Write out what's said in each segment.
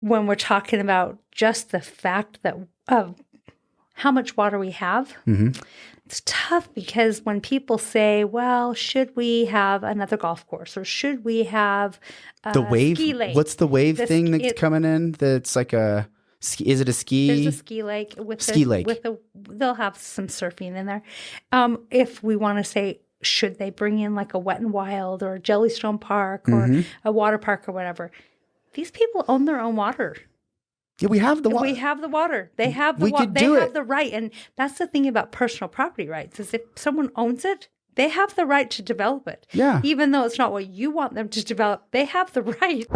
when we're talking about just the fact that of how much water we have, it's tough because when people say, well, should we have another golf course or should we have the wave? Ski lake? What's the wave thing that's coming in? That's like a ski. Is it a ski? There's a ski lake they'll have some surfing in there. If we want to say, should they bring in like a Wet and Wild or a Jellystone Park or a water park or whatever? These people own their own water. Yeah, we have the water. We have the water. They have the water. They have the right. And that's the thing about personal property rights is if someone owns it, they have the right to develop it. Yeah. Even though it's not what you want them to develop, they have the right.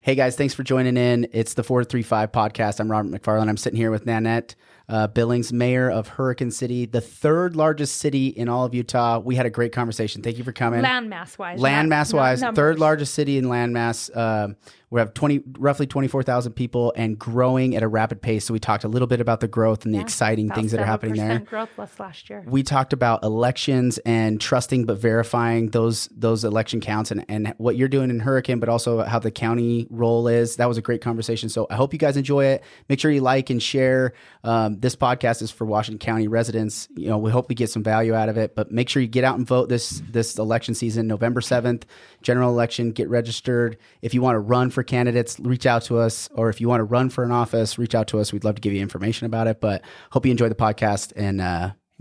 Hey guys, thanks for joining in. It's the 435 podcast. I'm Robert McFarland. I'm sitting here with Nanette Billings, mayor of Hurricane City, the third largest city in all of Utah. We had a great conversation. Thank you for coming. Landmass-wise. Third largest city in landmass. We have roughly 24,000 people and growing at a rapid pace. So we talked a little bit about the growth and the exciting things that are happening there. Growth last year. We talked about elections and trusting but verifying those election counts and what you're doing in Hurricane, but also how the county role is. That was a great conversation. So I hope you guys enjoy it. Make sure you like and share. This podcast is for Washington County residents. You know, we hope we get some value out of it, but make sure you get out and vote this election season, November 7th, general election, get registered. If you want to run for candidates, reach out to us. Or if you want to run for an office, reach out to us. We'd love to give you information about it, but hope you enjoy the podcast and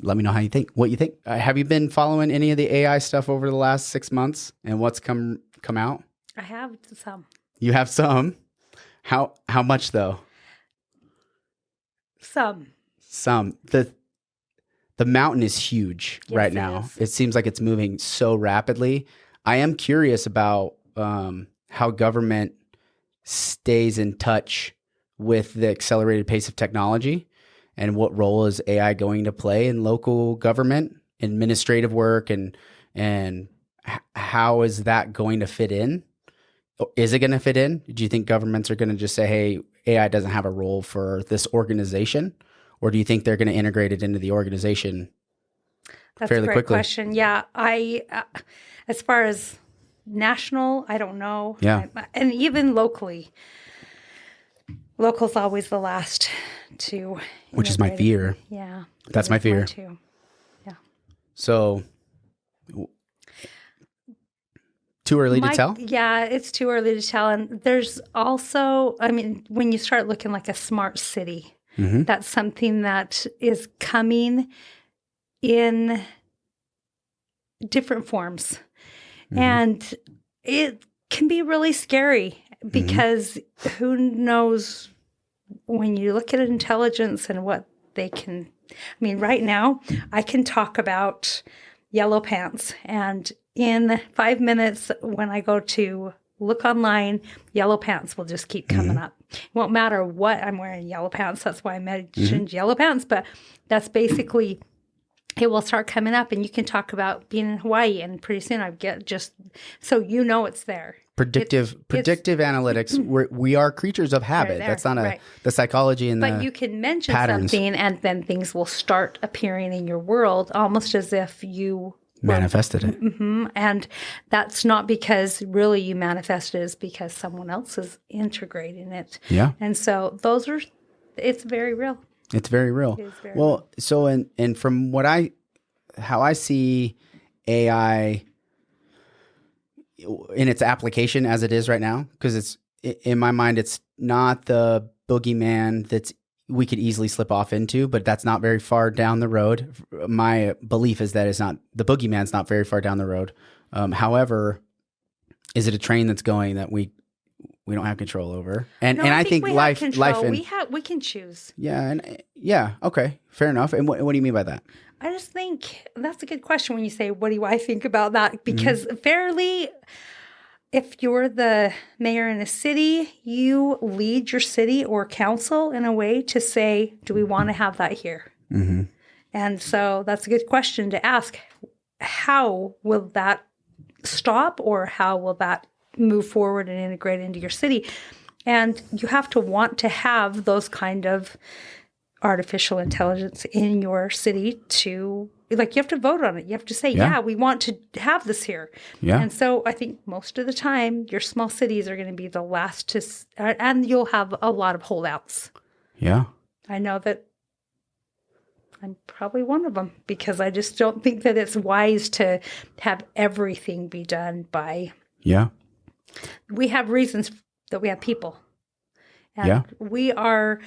let me know what you think. Have you been following any of the AI stuff over the last 6 months and what's come out? I have some. You have some? How much though? Some. The mountain is huge right now. It seems like it's moving so rapidly. I am curious about how government stays in touch with the accelerated pace of technology and what role is AI going to play in local government, administrative work, and how is that going to fit in? Is it going to fit in? Do you think governments are going to just say, hey, AI doesn't have a role for this organization? Or do you think they're going to integrate it into the organization fairly quickly? That's a great question. Yeah, as far as national, I don't know. Yeah. And even locally. Local's always the last to Which is my fear. Yeah. That's my fear. Too. Yeah. So too early to tell? Yeah, it's too early to tell. And there's also, when you start looking like a smart city, that's something that is coming in different forms. And it can be really scary because who knows when you look at intelligence and what they can. Right now I can talk about yellow pants, and in 5 minutes when I go to look online, yellow pants will just keep coming up. It won't matter what I'm wearing yellow pants. That's why I mentioned yellow pants, but that's basically it will start coming up, and you can talk about being in Hawaii, and pretty soon I get just so it's there. Predictive analytics. We are creatures of habit. That's not the psychology and but you can mention patterns. Something, and then things will start appearing in your world, almost as if you manifested it. And that's not because really you manifested it, it's because someone else is integrating it. Yeah. And so it's very real. It's very real. It is very real. So and from how I see AI in its application as it is right now, because it's in my mind, it's not the boogeyman that's we could easily slip off into, but that's not very far down the road. My belief is that the boogeyman's not very far down the road. However, is it a train that's going that we don't have control over? And I think life we can choose. Yeah. Okay. Fair enough. And what do you mean by that? I just think that's a good question when you say, what do I think about that? Because fairly, if you're the mayor in a city, you lead your city or council in a way to say, do we want to have that here? And so that's a good question to ask. How will that stop, or how will that move forward and integrate into your city. And you have to want to have those kind of artificial intelligence in your city to, like, you have to vote on it. You have to say, yeah, we want to have this here. Yeah. And so I think most of the time, your small cities are going to be the last to, and you'll have a lot of holdouts. Yeah. I know that I'm probably one of them because I just don't think that it's wise to have everything be done by. Yeah. We have reasons that we have people. And we are,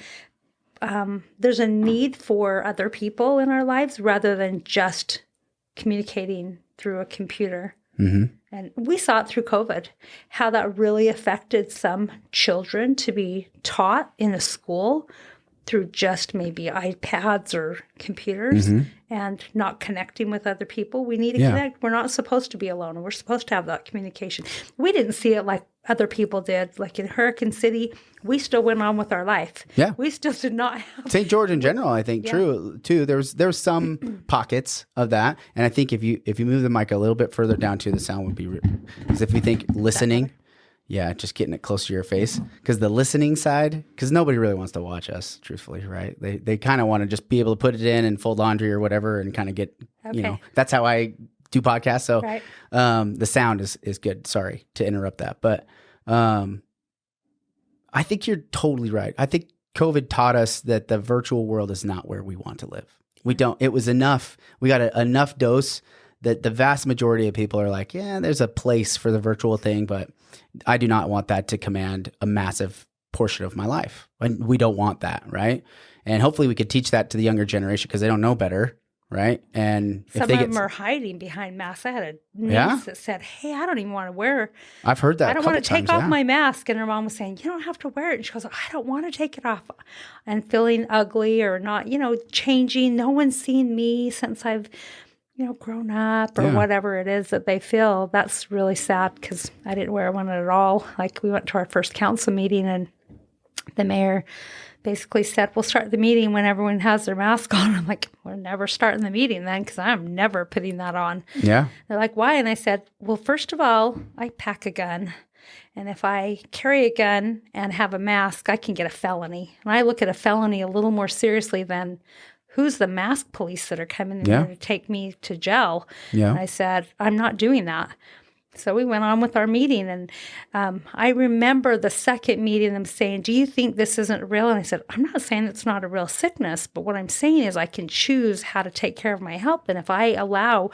there's a need for other people in our lives rather than just communicating through a computer. Mm-hmm. And we saw it through COVID, how that really affected some children to be taught in a school through just maybe iPads or computers and not connecting with other people. We need to connect. We're not supposed to be alone, and we're supposed to have that communication. We didn't see it like other people did. Like in Hurricane City, we still went on with our life. Yeah. We still did not have... St. George in general, I think, true, too. There's some pockets of that. And I think if you move the mic a little bit further down to the sound would be... Because if we think listening... Yeah, just getting it close to your face. Because the listening side, because nobody really wants to watch us, truthfully, right? They kind of want to just be able to put it in and fold laundry or whatever and kind of get, that's how I do podcasts. So the sound is good. Sorry to interrupt that. But I think you're totally right. I think COVID taught us that the virtual world is not where we want to live. We don't. It was enough. We got enough dose that the vast majority of people are like, yeah, there's a place for the virtual thing, but I do not want that to command a massive portion of my life. And we don't want that, right? And hopefully we could teach that to the younger generation because they don't know better, right? And some of them are hiding behind masks. I had a niece that said, hey, I don't even want to wear. I've heard that. I don't want to take off my mask. And her mom was saying, you don't have to wear it. And she goes, I don't want to take it off. And feeling ugly or not, changing. No one's seen me since I've grown up or whatever it is that they feel. That's really sad because I didn't wear one at all. Like we went to our first council meeting and the mayor basically said, we'll start the meeting when everyone has their mask on. I'm like, we're never starting the meeting then because I'm never putting that on. Yeah. They're like, why? And I said, well, first of all, I pack a gun. And if I carry a gun and have a mask, I can get a felony. And I look at a felony a little more seriously than who's the mask police that are coming in there to take me to jail? Yeah. And I said, I'm not doing that. So we went on with our meeting. And I remember the second meeting, them saying, do you think this isn't real? And I said, I'm not saying it's not a real sickness, but what I'm saying is I can choose how to take care of my health. And if I allow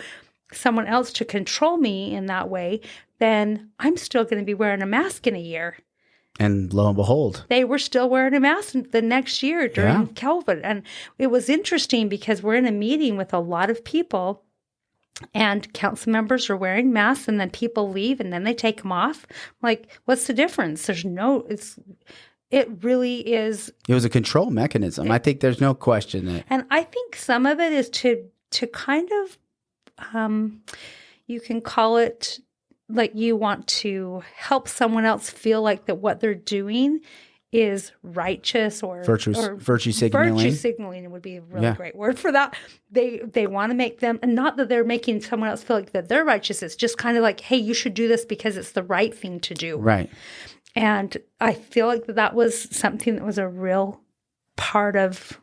someone else to control me in that way, then I'm still going to be wearing a mask in a year. And lo and behold, they were still wearing a mask the next year during COVID. And it was interesting because we're in a meeting with a lot of people and council members are wearing masks and then people leave and then they take them off. Like, what's the difference? It really is. It was a control mechanism. I think there's no question that. And I think some of it is to kind of, you can call it, like you want to help someone else feel like that what they're doing is righteous or virtue signaling. Virtue signaling would be a really great word for that. They want to make them, and not that they're making someone else feel like that they're righteous. It's just kind of like, hey, you should do this because it's the right thing to do. Right. And I feel like that was something that was a real part of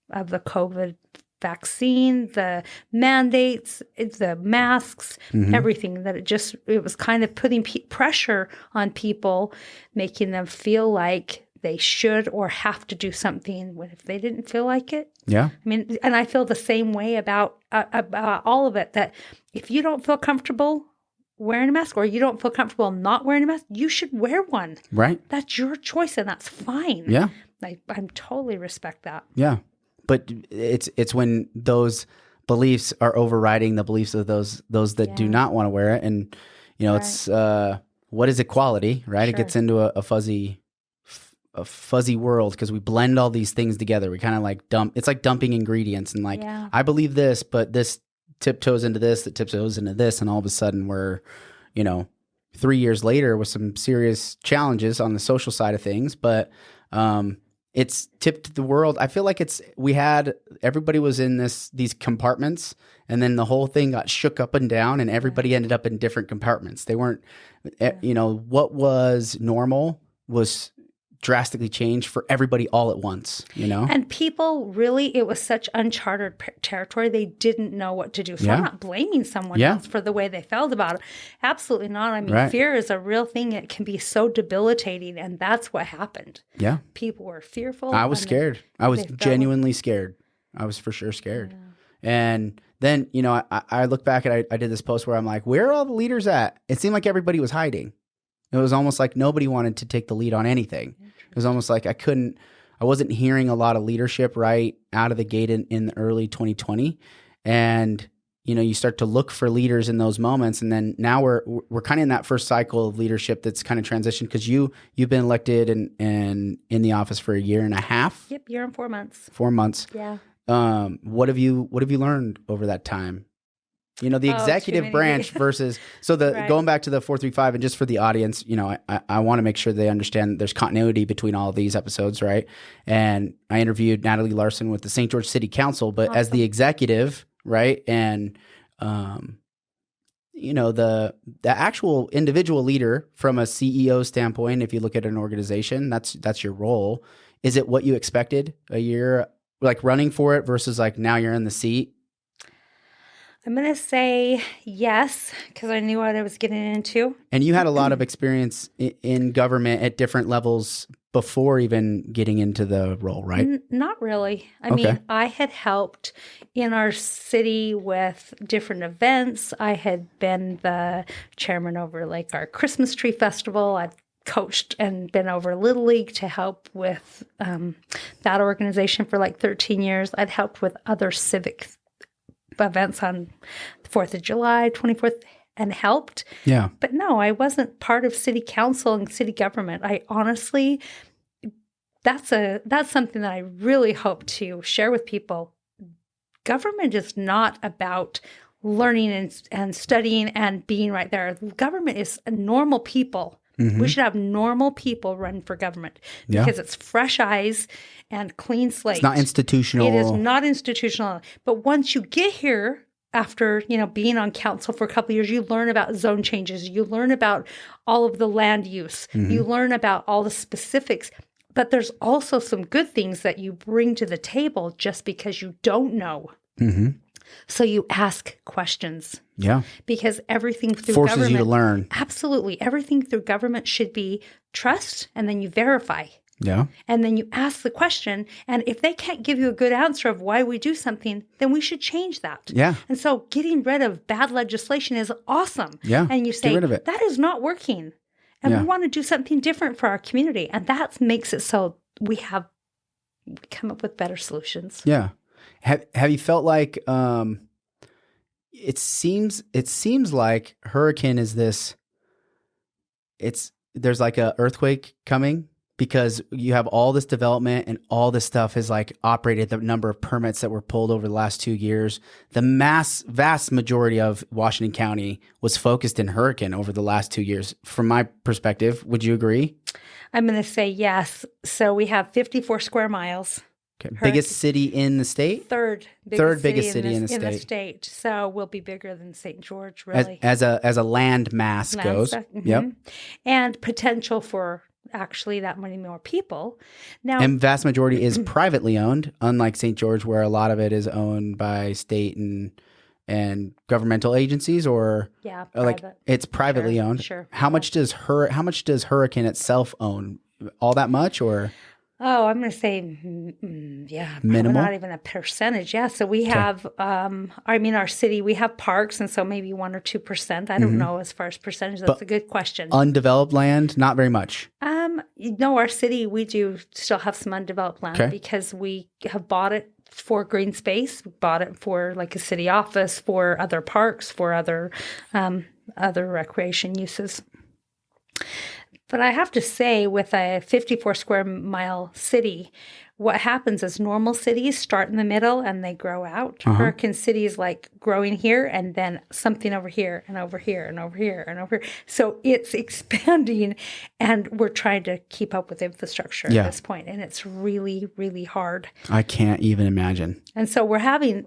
the COVID vaccine, the mandates, the masks, everything, that it was kind of putting pressure on people, making them feel like they should or have to do something if they didn't feel like it. Yeah. I mean, and I feel the same way about all of it, that if you don't feel comfortable wearing a mask or you don't feel comfortable not wearing a mask, you should wear one. Right. That's your choice and that's fine. Yeah. I'm totally respect that. Yeah. But it's when those beliefs are overriding the beliefs of those that do not want to wear it. And, it's what is equality, right? Sure. It gets into a fuzzy world because we blend all these things together. We kind of like it's like dumping ingredients and I believe this, but this tiptoes into this, that tiptoes into this. And all of a sudden we're, 3 years later with some serious challenges on the social side of things. But, it's tipped the world. I feel like everybody was in these compartments, and then the whole thing got shook up and down, and everybody ended up in different compartments. They weren't, what was normal was drastically changed for everybody all at once, And people really, it was such uncharted territory. They didn't know what to do. So I'm not blaming someone else for the way they felt about it. Absolutely not. I mean, fear is a real thing. It can be so debilitating. And that's what happened. Yeah. People were fearful. I was scared. I was genuinely scared. I was for sure scared. Yeah. And then, I look back and I did this post where I'm like, where are all the leaders at? It seemed like everybody was hiding. It was almost like nobody wanted to take the lead on anything. It was almost like I wasn't hearing a lot of leadership right out of the gate in the early 2020. And, you start to look for leaders in those moments. And then now we're kind of in that first cycle of leadership that's kind of transitioned, because you've been elected and in the office for a year and a half. Yep. Year and 4 months. 4 months. Yeah. What have you learned over that time? The executive branch versus, going back to the 435, and just for the audience, I want to make sure they understand there's continuity between all of these episodes, right? And I interviewed Natalie Larson with the St. George City Council, but as the executive, right? And, the actual individual leader from a CEO standpoint, if you look at an organization, that's your role. Is it what you expected a year, like running for it versus like now you're in the seat? I'm going to say yes, because I knew what I was getting into. And you had a lot of experience in government at different levels before even getting into the role, right? Not really. I mean, I had helped in our city with different events. I had been the chairman over like our Christmas tree festival. I'd coached and been over Little League to help with that organization for like 13 years. I'd helped with other civic events on the 4th of July, 24th, and helped. Yeah. But no, I wasn't part of city council and city government. I honestly, that's something that I really hope to share with people. Government is not about learning and studying and being right there. Government is normal people. Mm-hmm. We should have normal people run for government because it's fresh eyes and clean slate. It's not institutional. It is not institutional. But once you get here, after being on council for a couple of years, you learn about zone changes. You learn about all of the land use. Mm-hmm. You learn about all the specifics. But there's also some good things that you bring to the table just because you don't know. Mm-hmm. So you ask questions. Yeah. Because everything through forces government, you to learn. Absolutely. Everything through government should be trust, and then you verify. Yeah. And then you ask the question. And if they can't give you a good answer of why we do something, then we should change that. Yeah. And so getting rid of bad legislation is awesome. Yeah. And you say, get rid of it. That is not working. And we want to do something different for our community. And that makes it so we come up with better solutions. Yeah. Have you felt like it seems like hurricane is this? There's like a earthquake coming because you have all this development and all this stuff has like operated. The number of permits that were pulled over the last 2 years, the vast majority of Washington County was focused in hurricane over the last 2 years. From my perspective, would you agree? I'm going to say yes. So we have 54 square miles. Okay. Biggest city in the state? Third biggest city in the state. So we'll be bigger than St. George, really. As a land mass goes. Mm-hmm. Yep. And potential for actually that many more people. Now, and vast majority is privately owned, unlike St. George, where a lot of it is owned by state and governmental agencies, or like it's privately owned. Sure. How much does Hurricane itself own? All that much, or? Oh, I'm going to say, minimal. Not even a percentage. Yeah. So we have, our city, we have parks, and so maybe 1 or 2%. I don't know as far as percentage. That's a good question. Undeveloped land, not very much. No, our city, we do still have some undeveloped land because we have bought it for green space. We bought it for like a city office, for other parks, for other recreation uses. But I have to say, with a 54 square mile city, what happens is normal cities start in the middle and they grow out. Hurricane City is like growing here and then something over here and over here and over here and over here. So it's expanding, and we're trying to keep up with infrastructure at this point, and it's really, really hard. I can't even imagine. And so we're having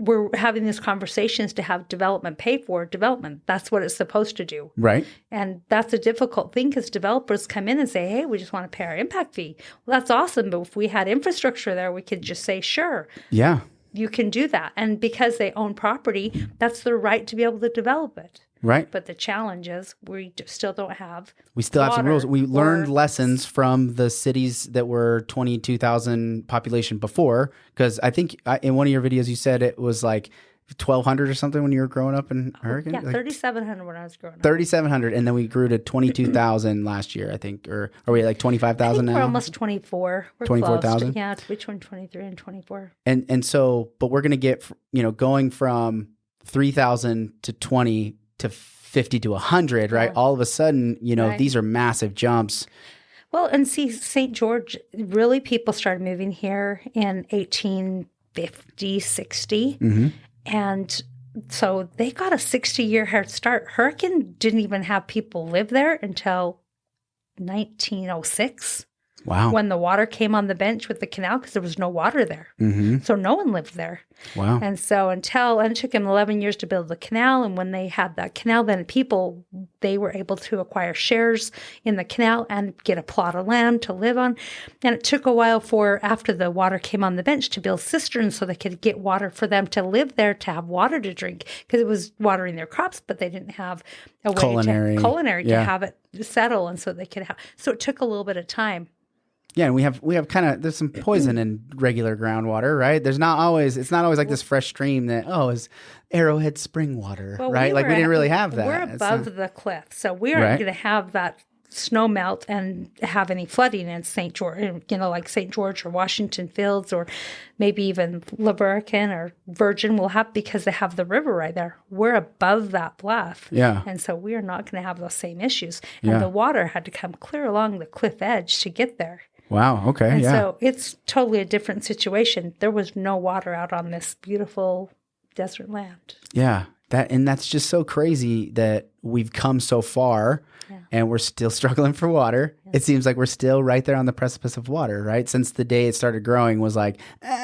these conversations to have development pay for development. That's what it's supposed to do. Right. And that's a difficult thing because developers come in and say, hey, we just want to pay our impact fee. Well, that's awesome. But if we had infrastructure there, we could just say, sure. Yeah. You can do that. And because they own property, that's their right to be able to develop it. Right. But the challenge is we still don't have We still have some rules. We learned lessons from the cities that were 22,000 population before, because I think in one of your videos you said it was like 1,200 or something when you were growing up in Hurricane? Yeah, like 3,700 when I was growing up. 3,700, and then we grew to 22,000 last year, I think. Or are we at like 25,000 now? We're almost 24. We're 24,000? Yeah, it's between 23 and 24. And so, but we're going to get, going from 3,000 to 20 to 50 to 100, right? All of a sudden, these are massive jumps. Well, and see, St. George, really people started moving here in 1850, 60. And so they got a 60-year head start. Hurricane didn't even have people live there until 1906. Wow. When the water came on the bench with the canal, because there was no water there. So no one lived there. Wow. And so and it took them 11 years to build the canal. And when they had that canal, then they were able to acquire shares in the canal and get a plot of land to live on. And it took a while after the water came on the bench, to build cisterns so they could get water for them to live there, to have water to drink, because it was watering their crops, but they didn't have a way culinary to have it settle. And so they could so it took a little bit of time. Yeah, and we have kind of, there's some poison in regular groundwater, right? It's not always like this fresh stream that, is Arrowhead spring water, right? We didn't really have that. We're above the cliff, so we aren't going to have that snow melt and have any flooding in St. George, like St. George or Washington Fields, or maybe even Laburican or Virgin will have, because they have the river right there. We're above that bluff. Yeah. And so we are not going to have those same issues. And the water had to come clear along the cliff edge to get there. Wow. Okay. And so it's totally a different situation. There was no water out on this beautiful desert land. Yeah. That's just so crazy that we've come so far and we're still struggling for water. Yes. It seems like we're still right there on the precipice of water, right? Since the day it started growing was like,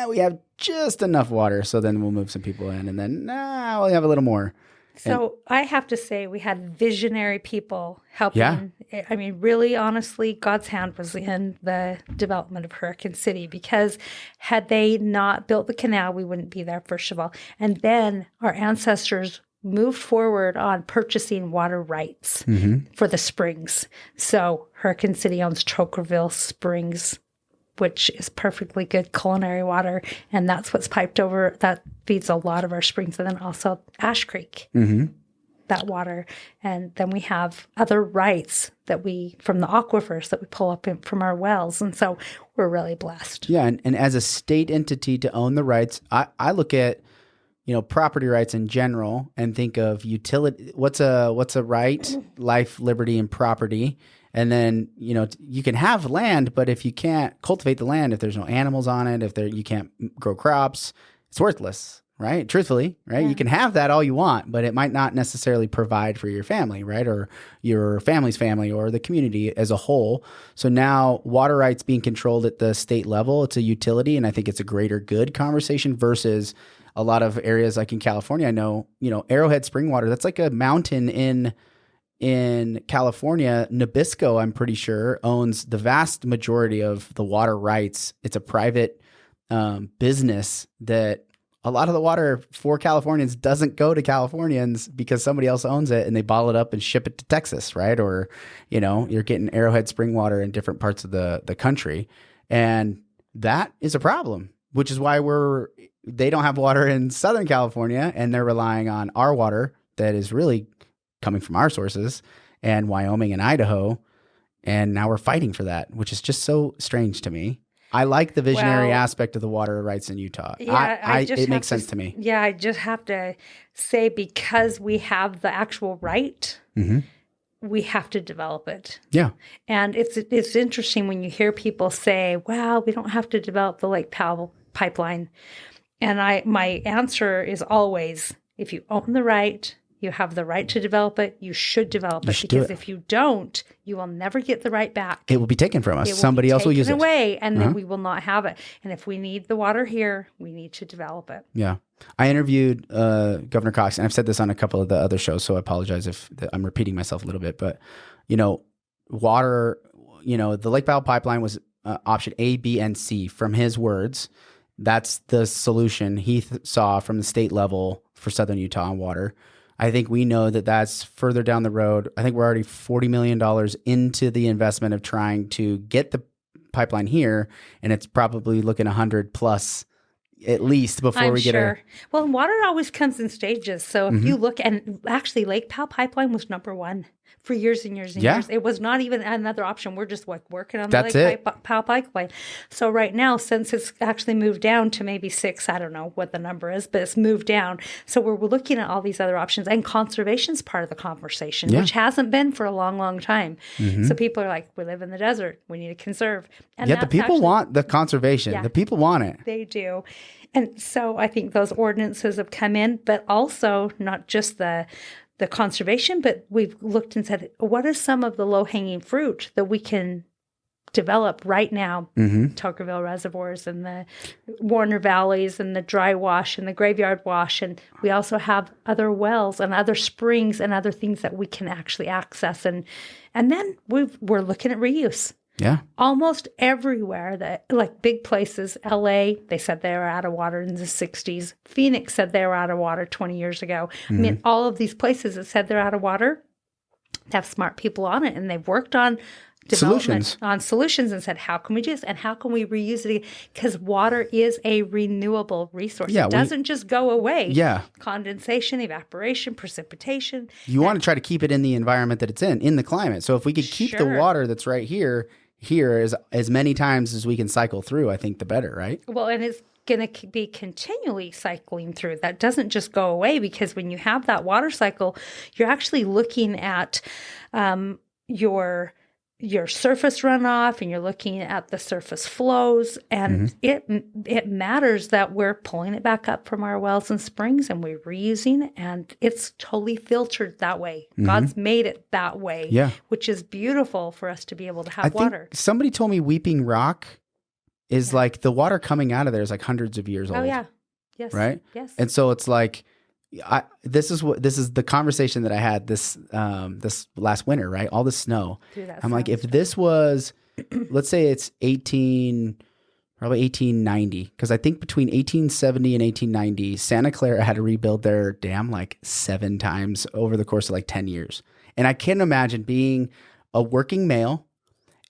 we have just enough water. So then we'll move some people in, and then we'll have a little more. So I have to say we had visionary people helping. Yeah. I mean, really, honestly, God's hand was in the development of Hurricane City, because had they not built the canal, we wouldn't be there, first of all. And then our ancestors moved forward on purchasing water rights for the springs. So Hurricane City owns Chokerville Springs, which is perfectly good culinary water. And that's what's piped over. That feeds a lot of our springs. And then also Ash Creek, that water. And then we have other rights from the aquifers that we pull up from our wells. And so we're really blessed. Yeah. And as a state entity to own the rights, I look at, property rights in general and think of utility. What's a right? Life, liberty, and property. And then, you can have land, but if you can't cultivate the land, if there's no animals on it, you can't grow crops, it's worthless, right? Truthfully, right? Yeah. You can have that all you want, but it might not necessarily provide for your family, right? Or your family's family or the community as a whole. So now water rights being controlled at the state level, it's a utility. And I think it's a greater good conversation versus a lot of areas like in California. I know, Arrowhead spring water, that's like a mountain in California. Nabisco, I'm pretty sure, owns the vast majority of the water rights. It's a private business that a lot of the water for Californians doesn't go to Californians because somebody else owns it and they bottle it up and ship it to Texas, right? Or, you're getting Arrowhead spring water in different parts of the country. And that is a problem, which is why they don't have water in Southern California, and they're relying on our water that is really coming from our sources, and Wyoming and Idaho. And now we're fighting for that, which is just so strange to me. I like the visionary aspect of the water rights in Utah. Yeah, it makes sense to me. Yeah, I just have to say, because we have the actual right, we have to develop it. Yeah. And it's interesting when you hear people say, "Wow, we don't have to develop the Lake Powell pipeline." And my answer is always, if you own the right, you have the right to develop it, you should develop it. Because if you don't, you will never get the right back. It will be taken from us. Somebody else will use it away, and then we will not have it. And if we need the water here, we need to develop it. Yeah. I interviewed Governor Cox, and I've said this on a couple of the other shows, so I apologize if I'm repeating myself a little bit. But, water, the Lake Powell pipeline was option A, B, and C. From his words, that's the solution he saw from the state level for Southern Utah on water. I think we know that that's further down the road. I think we're already $40 million into the investment of trying to get the pipeline here, and it's probably looking 100 plus at least before we get her. Well, water always comes in stages. So if you look, and actually Lake Powell pipeline was number one for years and years and years. It was not even another option. We're just working on the Lake Powell pipeline. So right now, since it's actually moved down to maybe 6, I don't know what the number is, but it's moved down. So we're looking at all these other options, and conservation's part of the conversation, which hasn't been for a long, long time. So people are like, we live in the desert. We need to conserve. And the people want the conservation. The people want it. They do. And so I think those ordinances have come in, but also not just the conservation, but we've looked and said, what is some of the low-hanging fruit that we can develop right now? Tokerville reservoirs and the Warner Valleys and the dry wash and the graveyard wash. And we also have other wells and other springs and other things that we can actually access. And then we're looking at reuse. Yeah. Almost everywhere, that like big places, LA, they said they were out of water in the 60s. Phoenix said they were out of water 20 years ago. I mean, all of these places that said they're out of water have smart people on it, and they've worked on solutions and said, how can we do this? And how can we reuse it? Because water is a renewable resource. It doesn't just go away. Yeah. Condensation, evaporation, precipitation. You want to try to keep it in the environment that it's in the climate. So if we could keep the water that's right here as many times as we can cycle through, I think the better, right? Well, and it's going to be continually cycling through. That doesn't just go away, because when you have that water cycle, you're actually looking at your surface runoff, and you're looking at the surface flows, and it matters that we're pulling it back up from our wells and springs, and we're reusing, and it's totally filtered that way. God's made it that way, which is beautiful for us to be able to have water. Somebody told me Weeping Rock is like the water coming out of there is like hundreds of years old. Oh yeah, yes, right, yes. And so it's like, this is the conversation that I had this last winter, right? All the snow. Dude, I'm like, if this was, let's say it's probably 1890, because I think between 1870 and 1890, Santa Clara had to rebuild their dam like 7 times over the course of like 10 years. And I can't imagine being a working male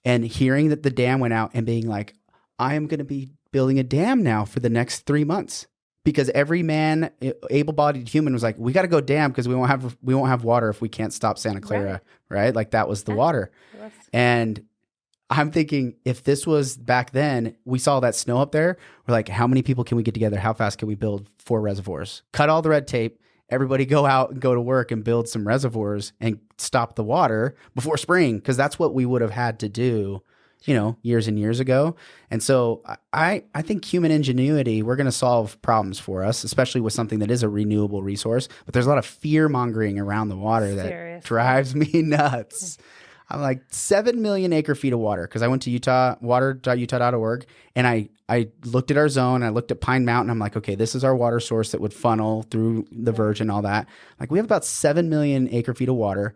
and hearing that the dam went out and being like, I am going to be building a dam now for the next 3 months. Because every man, able-bodied human was like, we got to go dam because we won't have water if we can't stop Santa Clara, right? Like that was the water. And I'm thinking, if this was back then, we saw that snow up there. We're like, how many people can we get together? How fast can we build 4 reservoirs? Cut all the red tape. Everybody go out and go to work and build some reservoirs and stop the water before spring, because that's what we would have had to do, years and years ago. And so I think human ingenuity, we're going to solve problems for us, especially with something that is a renewable resource. But there's a lot of fear mongering around the water that drives me nuts. I'm like 7 million acre feet of water, because I went to water.utah.org, and I looked at our zone. I looked at Pine Mountain. I'm like, okay, this is our water source that would funnel through the Virgin, all that. Like, we have about 7 million acre feet of water.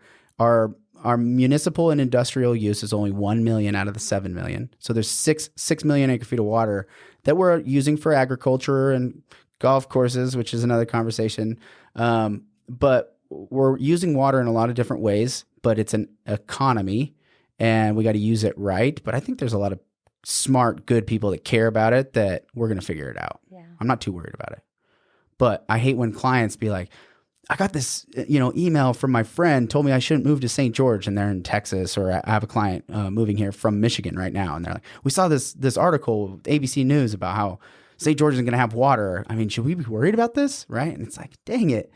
Our municipal and industrial use is only 1 million out of the 7 million. So there's 6 million acre feet of water that we're using for agriculture and golf courses, which is another conversation. But we're using water in a lot of different ways, but it's an economy and we got to use it right. But I think there's a lot of smart, good people that care about it, that we're going to figure it out. Yeah. I'm not too worried about it. But I hate when clients be like, I got this, email from my friend, told me I shouldn't move to St. George, and they're in Texas, or I have a client moving here from Michigan right now, and they're like, we saw this article, ABC News, about how St. George is going to have water. I mean, should we be worried about this, right? And it's like, dang it,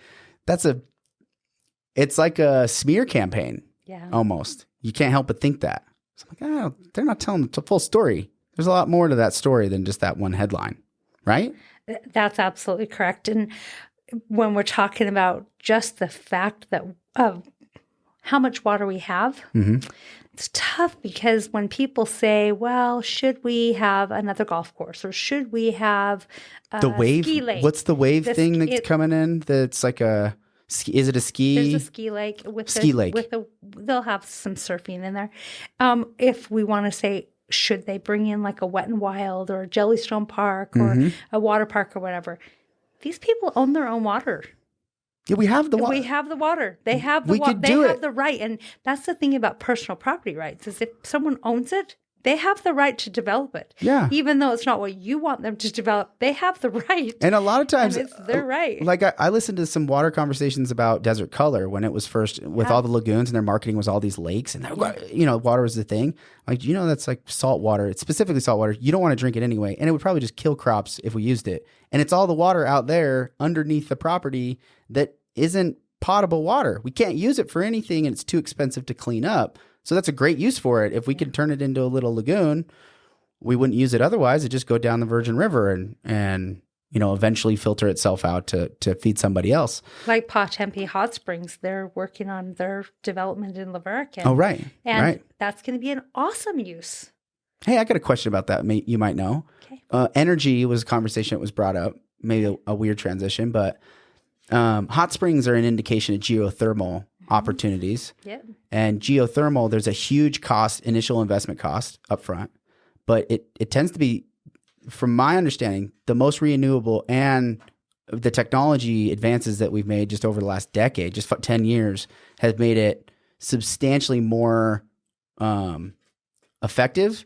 it's like a smear campaign. Yeah. Almost. You can't help but think that. So I'm like, oh, they're not telling the full story. There's a lot more to that story than just that one headline, right? That's absolutely correct. And when we're talking about just the fact that of how much water we have, it's tough because when people say, well, should we have another golf course or should we have The wave, ski lake? what's the wave thing that's coming in? That's like a ski, is it a ski? There's a ski lake lake. They'll have some surfing in there. If we want to say, should they bring in like a Wet and Wild or a Jellystone Park or a water park or whatever? These people own their own water. Yeah, we have the water. We have the water. They have the water. They have the right. And that's the thing about personal property rights is if someone owns it, they have the right to develop it. Yeah. Even though it's not what you want them to develop, they have the right. And a lot of times, it's their right. Like I listened to some water conversations about Desert Color when it was first with all the lagoons and their marketing was all these lakes and water was the thing. Like, that's like salt water. It's specifically salt water. You don't want to drink it anyway. And it would probably just kill crops if we used it. And it's all the water out there underneath the property that isn't potable water. We can't use it for anything and it's too expensive to clean up. So that's a great use for it. If we could turn it into a little lagoon, we wouldn't use it otherwise. It'd just go down the Virgin River and eventually filter itself out to feed somebody else. Like Patempe Hot Springs, they're working on their development in Laverick. Oh, right. And that's going to be an awesome use. Hey, I got a question about that. You might know. Okay. Energy was a conversation that was brought up. Maybe a weird transition, but hot springs are an indication of geothermal opportunities. Yep. And geothermal, there's a huge initial investment cost up front, but it tends to be, from my understanding, the most renewable, and the technology advances that we've made just over the last decade, just 10 years, has made it substantially more effective.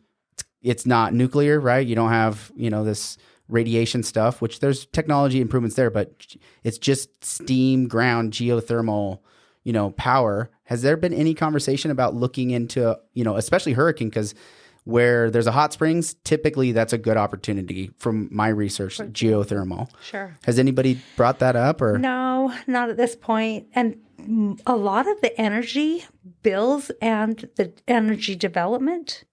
It's not nuclear, right? You don't have, this radiation stuff, which there's technology improvements there, but it's just steam ground geothermal power. Has there been any conversation about looking into, especially hurricane, because where there's a hot springs, typically that's a good opportunity from my research, geothermal. Sure. Has anybody brought that up or? No, not at this point. And a lot of the energy bills and the energy development,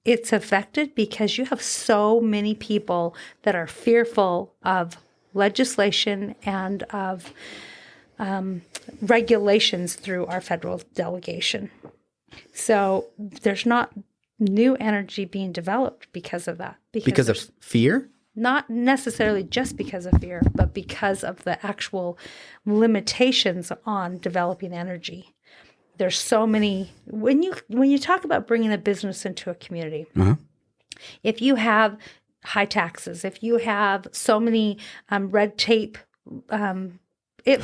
it's affected because you have so many people that are fearful of legislation and of regulations through our federal delegation. So there's not new energy being developed because of that. Because of fear? Not necessarily just because of fear, but because of the actual limitations on developing energy. There's so many, when you talk about bringing a business into a community, if you have high taxes, if you have so many red tape, it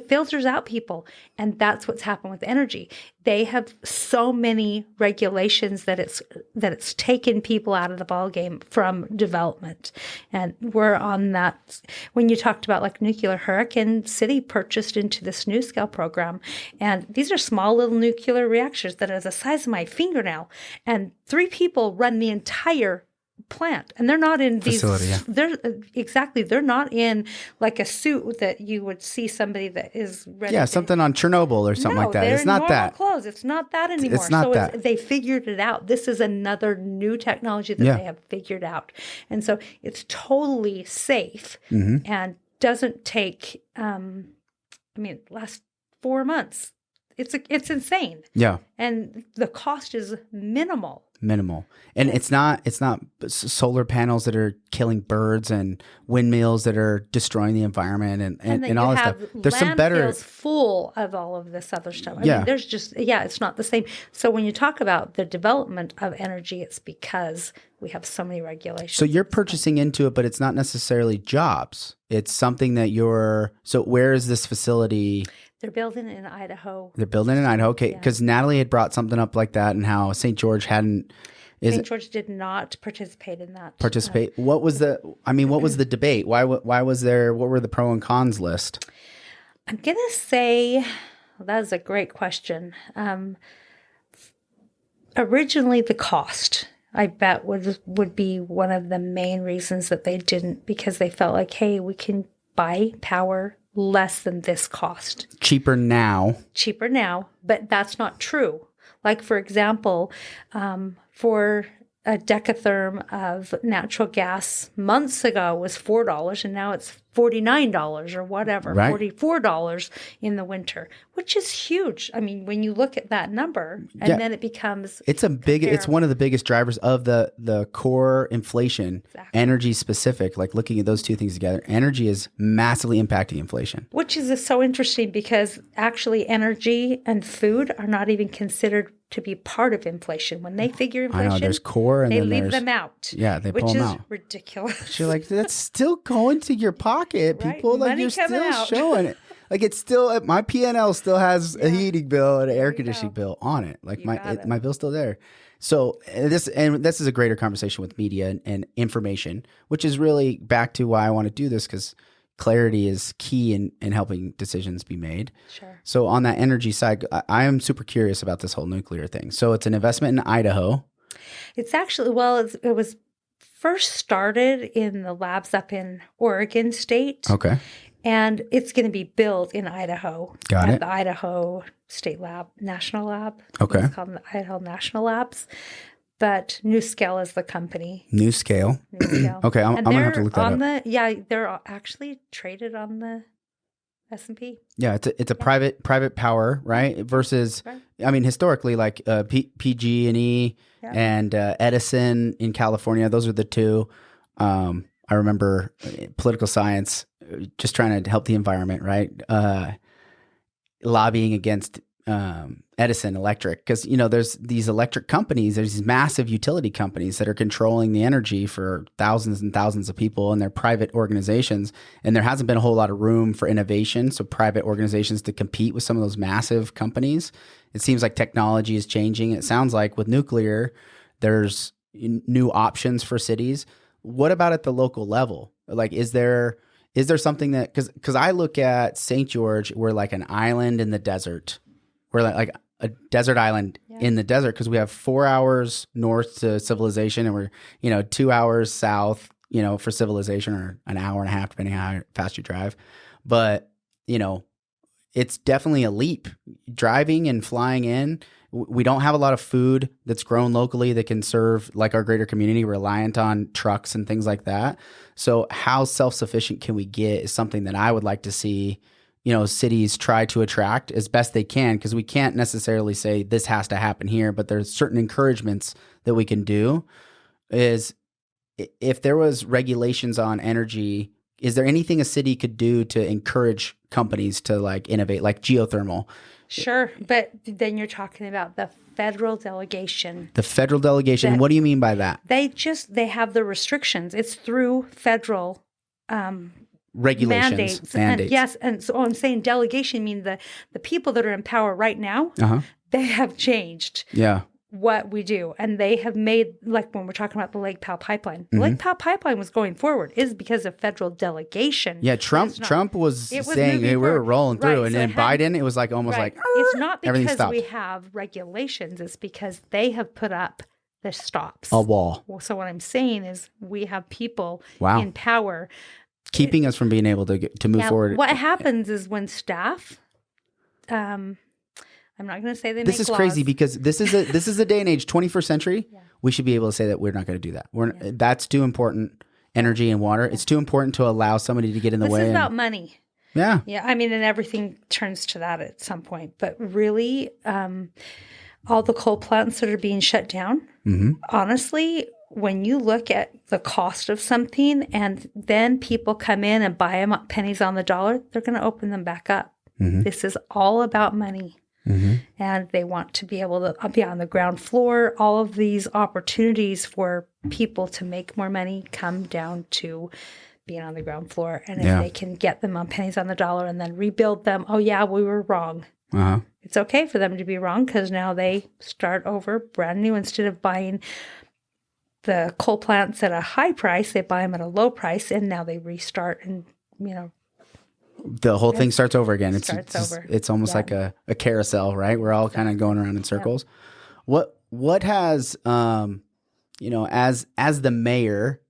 filters out people. And that's what's happened with energy. They have so many regulations that it's taken people out of the ballgame from development. And we're on that. When you talked about like nuclear, Hurricane City purchased into this NuScale program. And these are small little nuclear reactors that are the size of my fingernail. And 3 people run the entire plant, and they're not in these facility, they're not in like a suit that you would see somebody that is ready something on Chernobyl or something like that. It's not that clothes. It's not that anymore. It's not that. They figured it out. This is another new technology that they have figured out, and so it's totally safe and doesn't take last 4 months. It's insane. Yeah. And the cost is minimal. And it's not solar panels that are killing birds and windmills that are destroying the environment and all that stuff. There's some better full of all of this other stuff. I mean, there's just it's not the same. So when you talk about the development of energy, it's because we have so many regulations. So you're purchasing into it, but it's not necessarily jobs. It's something that so where is this facility? They're building it in Idaho. Okay, because Natalie had brought something up like that, and how St. George hadn't. St. George did not participate in that. What was the debate? Why was there? What were the pro and cons list? I'm gonna say that is a great question. Originally, the cost, I bet, would be one of the main reasons that they didn't, because they felt like, hey, we can buy power less than this cost. Cheaper now. Cheaper now, but that's not true. Like, for example, for a decatherm of natural gas months ago was $4, and now it's $49 or whatever, right. $44 in the winter, which is huge. I mean, when you look at that number, and then it becomes it's one of the biggest drivers of the core inflation, energy specific. Like looking at those two things together, energy is massively impacting inflation. Which is so interesting because actually energy and food are not even considered to be part of inflation. When they figure inflation, I know, there's core and they then leave them out. Yeah, they pull them out. Which is ridiculous. You're like, that's still going to your pocket, people. Right. Like Money you're still out. showing it. Like it's still, my P&L still has a heating bill and an air conditioning bill on it. Like my bill's still there. So this is a greater conversation with media and information, which is really back to why I want to do this, because clarity is key in helping decisions be made. Sure. So on that energy side, I am super curious about this whole nuclear thing. So it's an investment in Idaho. It's actually, it was first started in the labs up in Oregon State. Okay. And it's going to be built in Idaho. Got it. The Idaho State Lab, National Lab. Okay. It's called the Idaho National Labs. But NuScale is the company. NuScale. Okay, I'm going to have to look that up. They're actually traded on the S&P. Yeah, it's a private power, right? Versus, right. I mean, historically, like PG&E and Edison in California, those are the two. I remember political science, just trying to help the environment, right? Lobbying against Edison Electric, because there's these electric companies, there's these massive utility companies that are controlling the energy for thousands and thousands of people, and they're private organizations, and there hasn't been a whole lot of room for innovation, so private organizations to compete with some of those massive companies. It seems like technology is changing. It sounds like with nuclear, there's new options for cities. What about at the local level? Like, is there something that, because I look at St. George, we're like an island in the desert. We're like a desert island in the desert, because we have 4 hours north to civilization, and we're 2 hours south for civilization, or an hour and a half depending on how fast you drive. But it's definitely a leap driving and flying in. We don't have a lot of food that's grown locally that can serve like our greater community, reliant on trucks and things like that. So how self-sufficient can we get is something that I would like to see cities try to attract as best they can, because we can't necessarily say this has to happen here, but there's certain encouragements that we can do. Is if there was regulations on energy, is there anything a city could do to encourage companies to like innovate, like geothermal? Sure, but then you're talking about the federal delegation. The federal delegation. What do you mean by that? They have the restrictions. It's through federal regulations. Mandates. Yes, and so I'm saying delegation means the people that are in power right now, they have changed what we do. And they have made, like when we're talking about the Lake Powell pipeline, the Lake Powell pipeline was going forward is because of federal delegation. Yeah, Trump was saying, hey, we were rolling through. Right, and then Biden, it was like almost like, it's not because we have regulations, it's because they have put up the stops. A wall. So what I'm saying is we have people in power keeping us from being able to move forward. What happens is when staff, I'm not going to say they make laws. This is crazy, because this is a day and age, 21st century. Yeah. We should be able to say that we're not going to do that. That's too important. Energy and water. Yeah. It's too important to allow somebody to get in the way. This is about money. Yeah. Yeah. I mean, and everything turns to that at some point. But really, all the coal plants that are being shut down, honestly, when you look at the cost of something and then people come in and buy them at pennies on the dollar, they're going to open them back up. This is all about money. And they want to be able to be on the ground floor. All of these opportunities for people to make more money come down to being on the ground floor. And if they can get them on pennies on the dollar and then rebuild them, we were wrong. It's okay for them to be wrong, because now they start over brand new. Instead of buying the coal plants at a high price, they buy them at a low price, and now they restart, and the whole thing starts over again. It's almost like a carousel, right? We're all kind of going around in circles. What has as the mayor,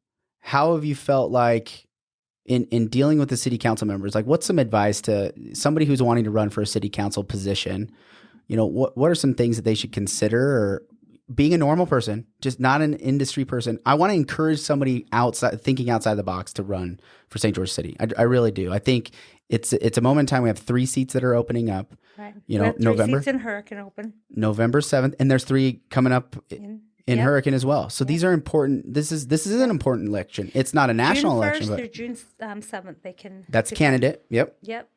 how have you felt like in dealing with the city council members, like what's some advice to somebody who's wanting to run for a city council position? What are some things that they should consider, or being a normal person, just not an industry person? I want to encourage somebody thinking outside the box to run for St. George City. I really do. I think it's a moment in time. We have 3 seats that are opening up. Right. We have 3 seats in Hurricane open. November 7th, and there's 3 coming up in Hurricane as well. So these are important. This is an important election. It's not a national election, but through June 7th they can. That's candidate. Yep.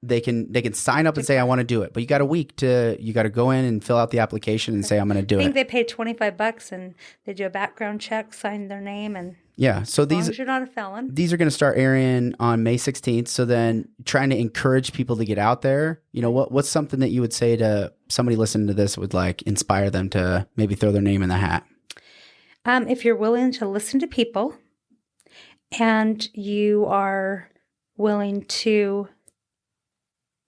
They can sign up and say, I want to do it, but you got a week you got to go in and fill out the application and say, I'm going to do it. I think they pay $25 and they do a background check, sign their name, and so as long as you're not a felon. These are going to start airing on May 16th. So then trying to encourage people to get out there, what's something that you would say to somebody listening to this would like inspire them to maybe throw their name in the hat? If you're willing to listen to people and you are willing to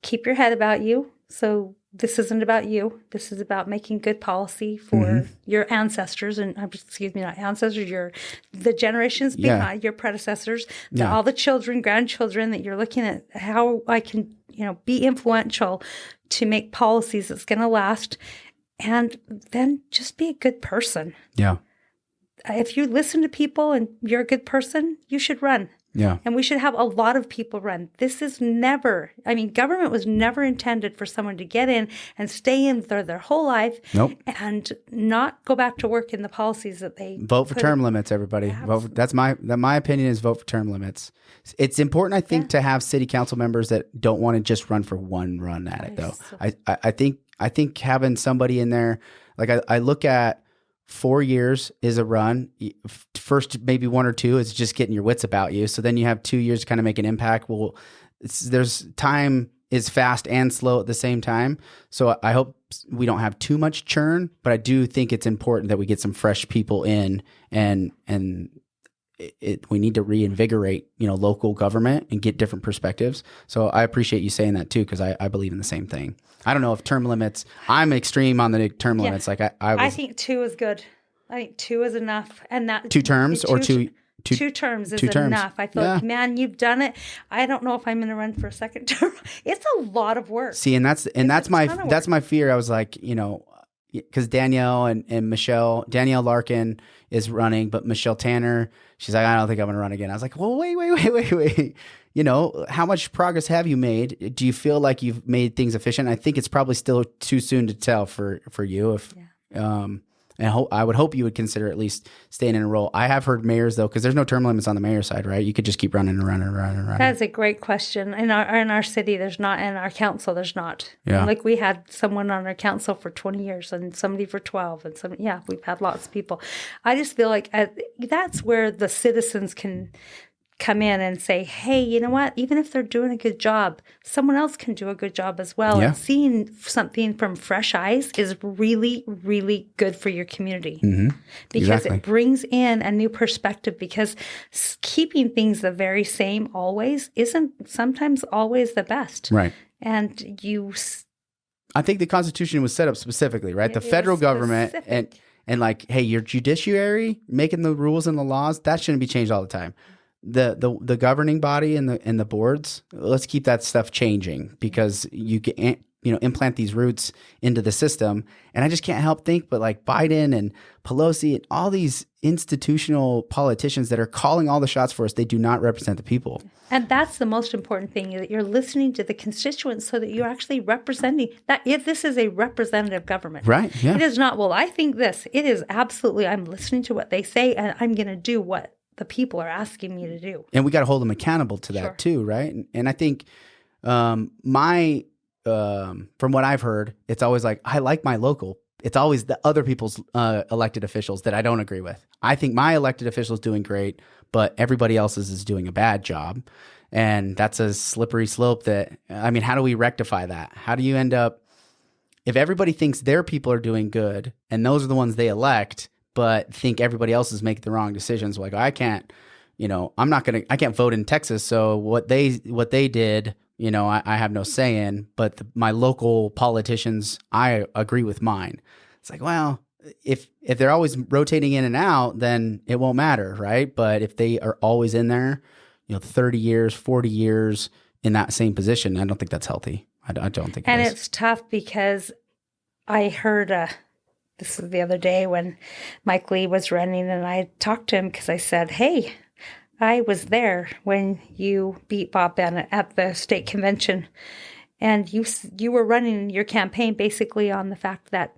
keep your head about you. So this isn't about you. This is about making good policy for your ancestors, and not ancestors, the generations behind your predecessors, all the children, grandchildren that you're looking at how I can, be influential to make policies that's going to last, and then just be a good person. Yeah. If you listen to people and you're a good person, you should run. Yeah. And we should have a lot of people run. Government was never intended for someone to get in and stay in their whole life. Nope. And not go back to work in the policies that they vote for term limits, everybody. That's my opinion is vote for term limits. It's important, I think, to have city council members that don't want to just run for one run at it, though. I think having somebody in there, like I look at 4 years is a run. First, maybe 1 or 2 is just getting your wits about you. So then you have 2 years to kind of make an impact. Well, there's time is fast and slow at the same time. So I hope we don't have too much churn, but I do think it's important that we get some fresh people in, and we need to reinvigorate, local government and get different perspectives. So I appreciate you saying that too, because I believe in the same thing. I don't know if term limits. I'm extreme on the term limits. Like I think 2 is good. I think 2 is enough, and that 2 terms or 2 terms is 2 terms. enough. I feel like, man, you've done it. I don't know if I'm going to run for a second term. It's a lot of work. See, and that's my fear. I was like, because Danielle and Michelle, Danielle Larkin is running, but Michelle Tanner, she's like, I don't think I'm going to run again. I was like, well, wait. How much progress have you made? Do you feel like you've made things efficient? I think it's probably still too soon to tell for you. And I would hope you would consider at least staying in a role. I have heard mayors, though, because there's no term limits on the mayor side, right? You could just keep running and running and running and running. That's a great question. In our city, there's not. In our council, there's not. Yeah. Like we had someone on our council for 20 years and somebody for 12. And we've had lots of people. I just feel like that's where the citizens can come in and say, hey, you know what? Even if they're doing a good job, someone else can do a good job as well. Yeah. And seeing something from fresh eyes is really, really good for your community because it brings in a new perspective, because keeping things the very same always isn't sometimes always the best. Right. And I think the Constitution was set up specifically, right? The federal government and like, hey, your judiciary making the rules and the laws, that shouldn't be changed all the time. The governing body and the boards, let's keep that stuff changing, because you get implant these roots into the system. And I just can't help think, but like Biden and Pelosi and all these institutional politicians that are calling all the shots for us, they do not represent the people. And that's the most important thing, that you're listening to the constituents so that you're actually representing that. If this is a representative government, right? Yeah. It is not, well, I think this. It is absolutely, I'm listening to what they say and I'm going to do what the people are asking me to do. And we got to hold them accountable to that too, right? And I think from what I've heard, it's always like, I like my local. It's always the other people's elected officials that I don't agree with. I think my elected official is doing great, but everybody else's is doing a bad job. And that's a slippery slope how do we rectify that? How do you end up, if everybody thinks their people are doing good and those are the ones they elect, but think everybody else is making the wrong decisions? Like, I can't vote in Texas. So what they did, I have no say in, but my local politicians, I agree with mine. It's like, well, if they're always rotating in and out, then it won't matter, right? But if they are always in there, 30 years, 40 years in that same position. I don't think that's healthy. I don't think and it is. it's tough because I heard this was the other day when Mike Lee was running, and I talked to him because I said, hey, I was there when you beat Bob Bennett at the state convention, and you were running your campaign basically on the fact that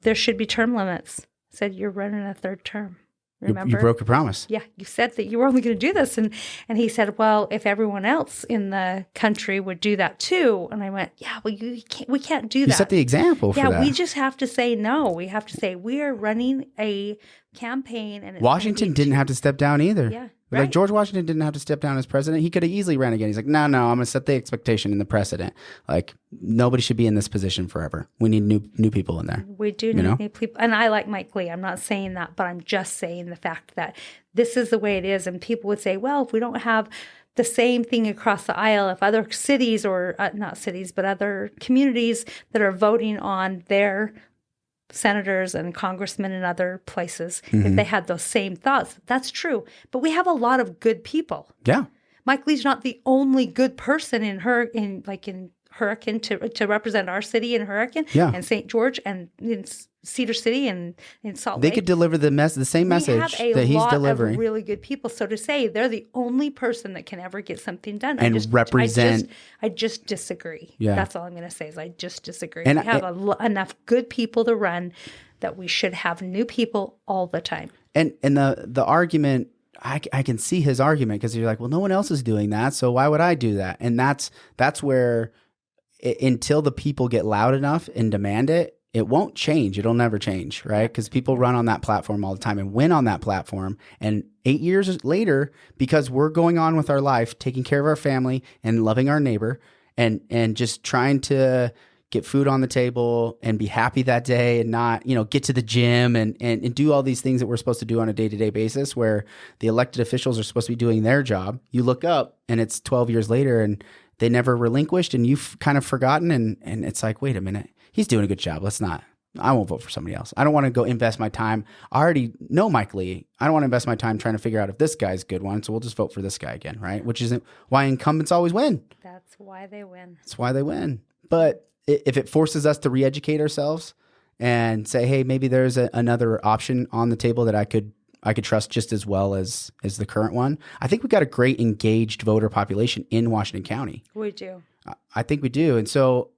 there should be term limits. I said, you're running a third term. Remember? You broke your promise. Yeah, you said that you were only going to do this. And he said, well, if everyone else in the country would do that too. And I went, yeah, well, we can't do that. You set the example for that. Yeah, we just have to say no. We have to say we are running a campaign. And Washington didn't have to step down either. Yeah. Right. Like George Washington didn't have to step down as president. He could have easily ran again. He's like, no, I'm going to set the expectation and the precedent. Like nobody should be in this position forever. We need new people in there. We do need new people. And I like Mike Lee. I'm not saying that, but I'm just saying the fact that this is the way it is. And people would say, well, if we don't have the same thing across the aisle, if other cities or not cities, but other communities that are voting on their senators and congressmen in other places, if they had those same thoughts, that's true. But we have a lot of good people. Yeah. Mike Lee's not the only good person in Hurricane to represent our city in Hurricane and St. George and in Cedar City and in Salt Lake. They could deliver the same message that he's delivering. Of really good people. So to say they're the only person that can ever get something done and represent. I just disagree. Yeah. That's all I'm going to say is I just disagree. And we have enough good people to run that we should have new people all the time. And the argument, I can see his argument because you're like, well, no one else is doing that, so why would I do that? And that's where until the people get loud enough and demand it, it won't change. It'll never change, right? Because people run on that platform all the time and win on that platform. And 8 years later, because we're going on with our life, taking care of our family and loving our neighbor and just trying to get food on the table and be happy that day and not, get to the gym and do all these things that we're supposed to do on a day-to-day basis where the elected officials are supposed to be doing their job. You look up and it's 12 years later and they never relinquished and you've kind of forgotten. And it's like, wait a minute, he's doing a good job. I won't vote for somebody else. I don't want to go invest my time. I already know Mike Lee. I don't want to invest my time trying to figure out if this guy's a good one. So we'll just vote for this guy again, right? Which isn't why incumbents always win. That's why they win. That's why they win. But if it forces us to re-educate ourselves and say, hey, maybe there's another option on the table that I could trust just as well as the current one. I think we've got a great engaged voter population in Washington County. We do. I think we do. And so,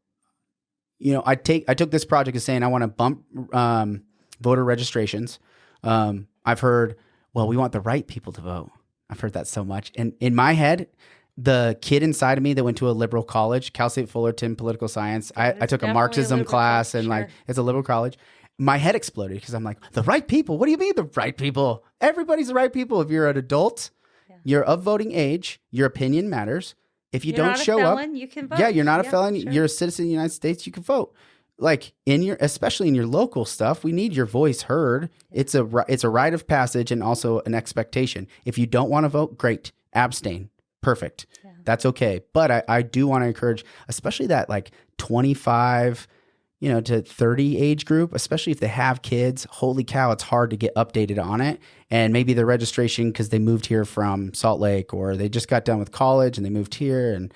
I took this project as saying I want to bump voter registrations. I've heard, well, we want the right people to vote. I've heard that so much. And in my head, the kid inside of me that went to a liberal college, Cal State Fullerton Political Science, I took a Marxism class and it's a liberal college. My head exploded because I'm like, the right people? What do you mean the right people? Everybody's the right people. If you're an adult, you're of voting age, your opinion matters. If you don't show up, you can vote. Yeah, you're not a felon. Sure. You're a citizen of the United States. You can vote. Like especially in your local stuff, we need your voice heard. Yeah. It's a rite of passage and also an expectation. If you don't want to vote, great, abstain, perfect. Yeah. That's okay. But I do want to encourage, especially that 25, to 30 age group, especially if they have kids. Holy cow, it's hard to get updated on it. And maybe the registration because they moved here from Salt Lake or they just got done with college and they moved here and,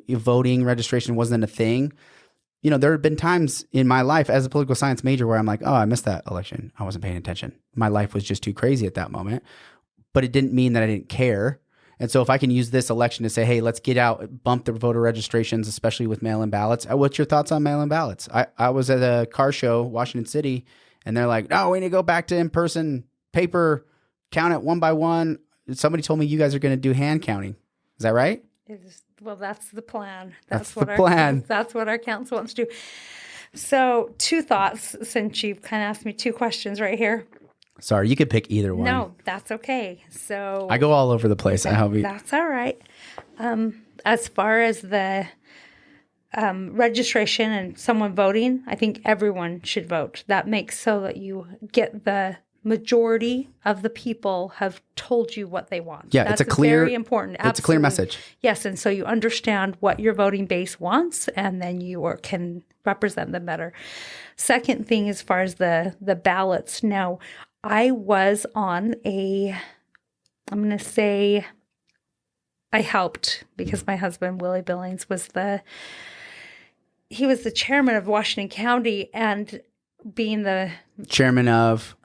voting registration wasn't a thing. There have been times in my life as a political science major where I'm like, oh, I missed that election. I wasn't paying attention. My life was just too crazy at that moment. But it didn't mean that I didn't care. And so if I can use this election to say, hey, let's get out, bump the voter registrations, especially with mail-in ballots. What's your thoughts on mail-in ballots? I was at a car show, Washington City, and they're like, no, we need to go back to in-person paper, count it one by one. Somebody told me you guys are going to do hand counting. Is that right? Well, that's the plan. That's the plan. That's what our council wants to do. So 2 thoughts, since you've kind of asked me 2 questions right here. Sorry, you could pick either one. No, that's okay. So I go all over the place. That's all right. As far as the registration and someone voting, I think everyone should vote. That makes so that you get the majority of the people have told you what they want. Yeah, that's very important. Absolutely. It's a clear message. Yes, and so you understand what your voting base wants, and then you can represent them better. Second thing, as far as the ballots, now I was on I'm going to say I helped because my husband, Willie Billings, was the chairman of Washington County and being the chairman of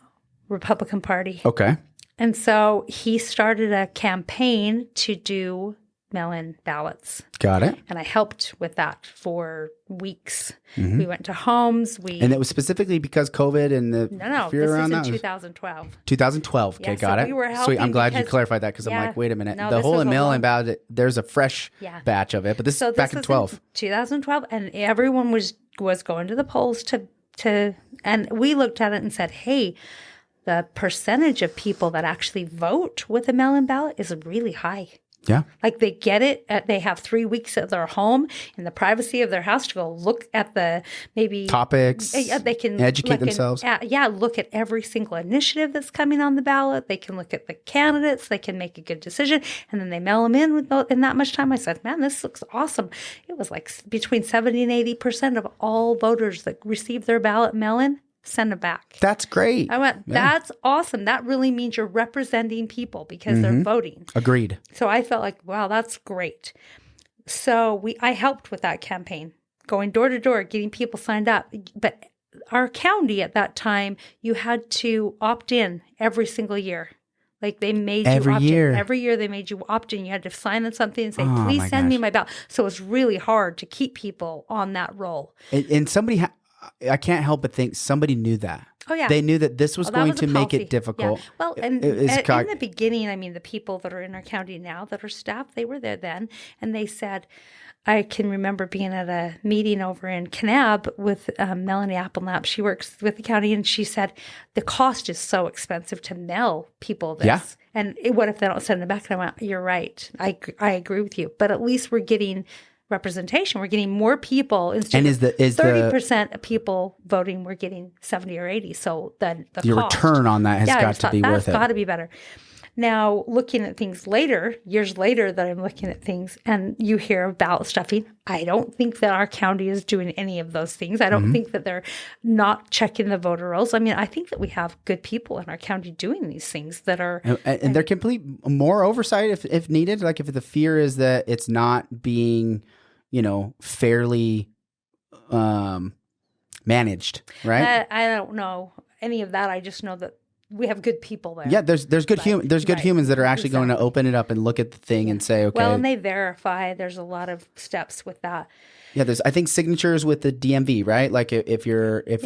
Republican Party. Okay. And so he started a campaign to do mail-in ballots. Got it. And I helped with that for weeks. We went to homes. And it was specifically because COVID and the fear around that? This is in 2012. 2012. Okay, got it. We were Sweet. I'm glad you clarified that because I'm like, wait a minute. The whole mail-in ballot, there's a fresh batch of it, but this is back in 2012, and everyone was going to the polls to, and we looked at it and said, hey, the percentage of people that actually vote with a mail-in ballot is really high. Yeah. Like they get it. They have 3 weeks at their home in the privacy of their house to go look at the maybe topics. They can educate themselves. Look at every single initiative that's coming on the ballot. They can look at the candidates. They can make a good decision. And then they mail them in in that much time. I said, man, this looks awesome. It was like between 70 and 80% of all voters that receive their ballot mail-in send it back. That's great. I went, that's awesome. That really means you're representing people because they're voting. Agreed. So I felt like, wow, that's great. So I helped with that campaign, going door to door, getting people signed up. But our county at that time, you had to opt in every single year. Like they made you opt in. Every year they made you opt in. You had to sign on something and say, please send me my ballot. So it was really hard to keep people on that roll. And somebody... I can't help but think somebody knew that. Oh, yeah. They knew that this was going to make it difficult. Yeah. Well, and in the beginning, I mean, the people that are in our county now that are staff, they were there then. And they said, I can remember being at a meeting over in Kanab with Melanie Appleknap. She works with the county. And she said, the cost is so expensive to mail people this. Yeah. And what if they don't send it back? And I went, you're right. I agree with you. But at least we're getting representation. We're getting more people instead of 30% of people voting. We're getting 70 or 80. So then your cost, return on that has got to be worth it. That's got to be better. Now, looking at things later, years later that I'm looking at things and you hear of ballot stuffing, I don't think that our county is doing any of those things. I don't think that they're not checking the voter rolls. I mean, I think that we have good people in our county doing these things that are... And they're complete more oversight if needed. Like if the fear is that it's not being... fairly managed, right? I don't know any of that. I just know that we have good people there. Yeah, there's good humans that are actually going to open it up and look at the thing and say, okay. Well, and they verify. There's a lot of steps with that. Yeah, there's I think signatures with the DMV, right? Like if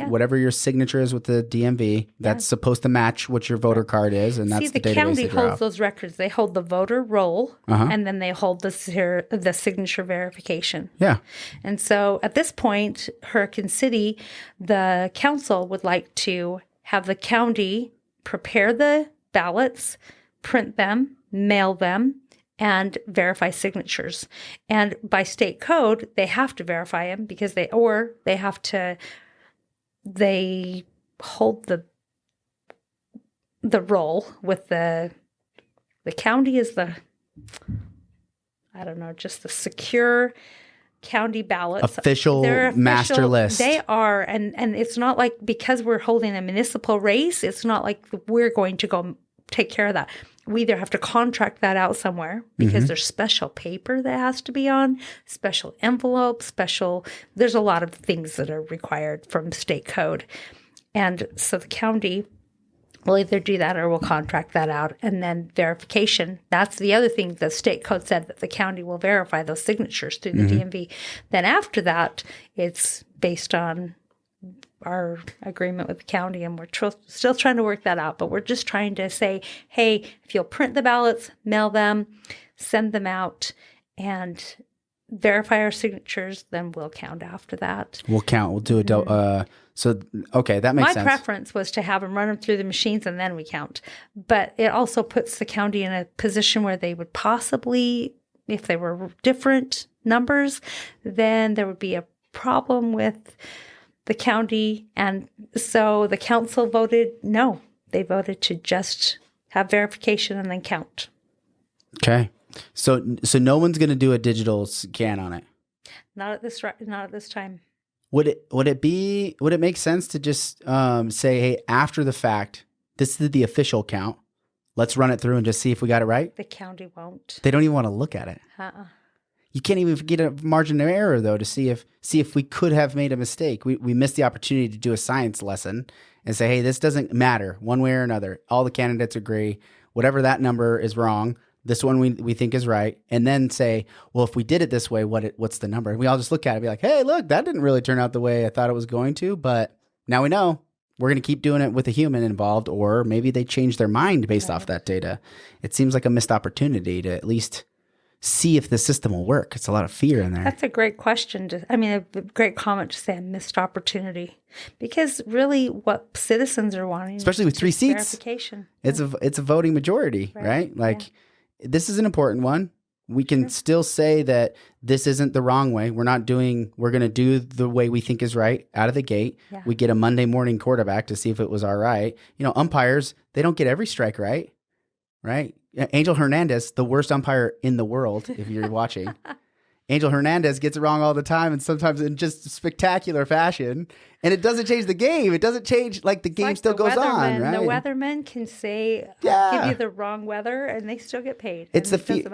whatever your signature is with the DMV, that's supposed to match what your voter card is, and that's the database. See, the county holds those records. They hold the voter roll, and then they hold the signature verification. Yeah. And so at this point, Hurricane City, the council would like to have the county prepare the ballots, print them, mail them, and verify signatures. And by state code, they have to verify them because they hold the roll with the county is just the secure county ballots. Official master list. They are, and it's not like because we're holding a municipal race, it's not like we're going to go take care of that. We either have to contract that out somewhere because there's special paper that has to be on, special envelopes, there's a lot of things that are required from state code. And so the county will either do that or we'll contract that out. And then verification, that's the other thing. The state code said that the county will verify those signatures through the DMV. Then after that, it's based on our agreement with the county, and we're still trying to work that out. But we're just trying to say, hey, if you'll print the ballots, mail them, send them out, and verify our signatures, then we'll count after that. We'll count. We'll do a okay, that makes sense. My preference was to have them run them through the machines and then we count. But it also puts the county in a position where they would possibly, if they were different numbers, then there would be a problem with the county. And so the council voted no. They voted to just have verification and then count. Okay. So no one's going to do a digital scan on it? Not at this time. Would it make sense to just say, hey, after the fact, this is the official count. let's run it through and just see if we got it right. The county won't. They don't even want to look at it. You can't even get a margin of error though to see if we could have made a mistake. We missed the opportunity to do a science lesson and say, hey, this doesn't matter one way or another. All the candidates agree. Whatever that number is wrong, this one we think is right. And then say, well, if we did it this way, what's the number? And we all just look at it and be like, hey, look, that didn't really turn out the way I thought it was going to. But now we know we're going to keep doing it with a human involved, or maybe they change their mind based off that data. It seems like a missed opportunity to at least see if the system will work. It's a lot of fear in there. That's a great question. A great comment to say a missed opportunity, because really what citizens are wanting, especially with 3 seats, verification. It's a voting majority, right? Like this is an important one. We can still say that this isn't the wrong way. We're going to do the way we think is right out of the gate. Yeah. We get a Monday morning quarterback to see if it was all right. Umpires, they don't get every strike right? Angel Hernandez, the worst umpire in the world, if you're watching. Angel Hernandez gets it wrong all the time, and sometimes in just spectacular fashion. And it doesn't change the game. It doesn't change, the game still goes on, right? The weathermen can say, give you the wrong weather, and they still get paid. It's the fear.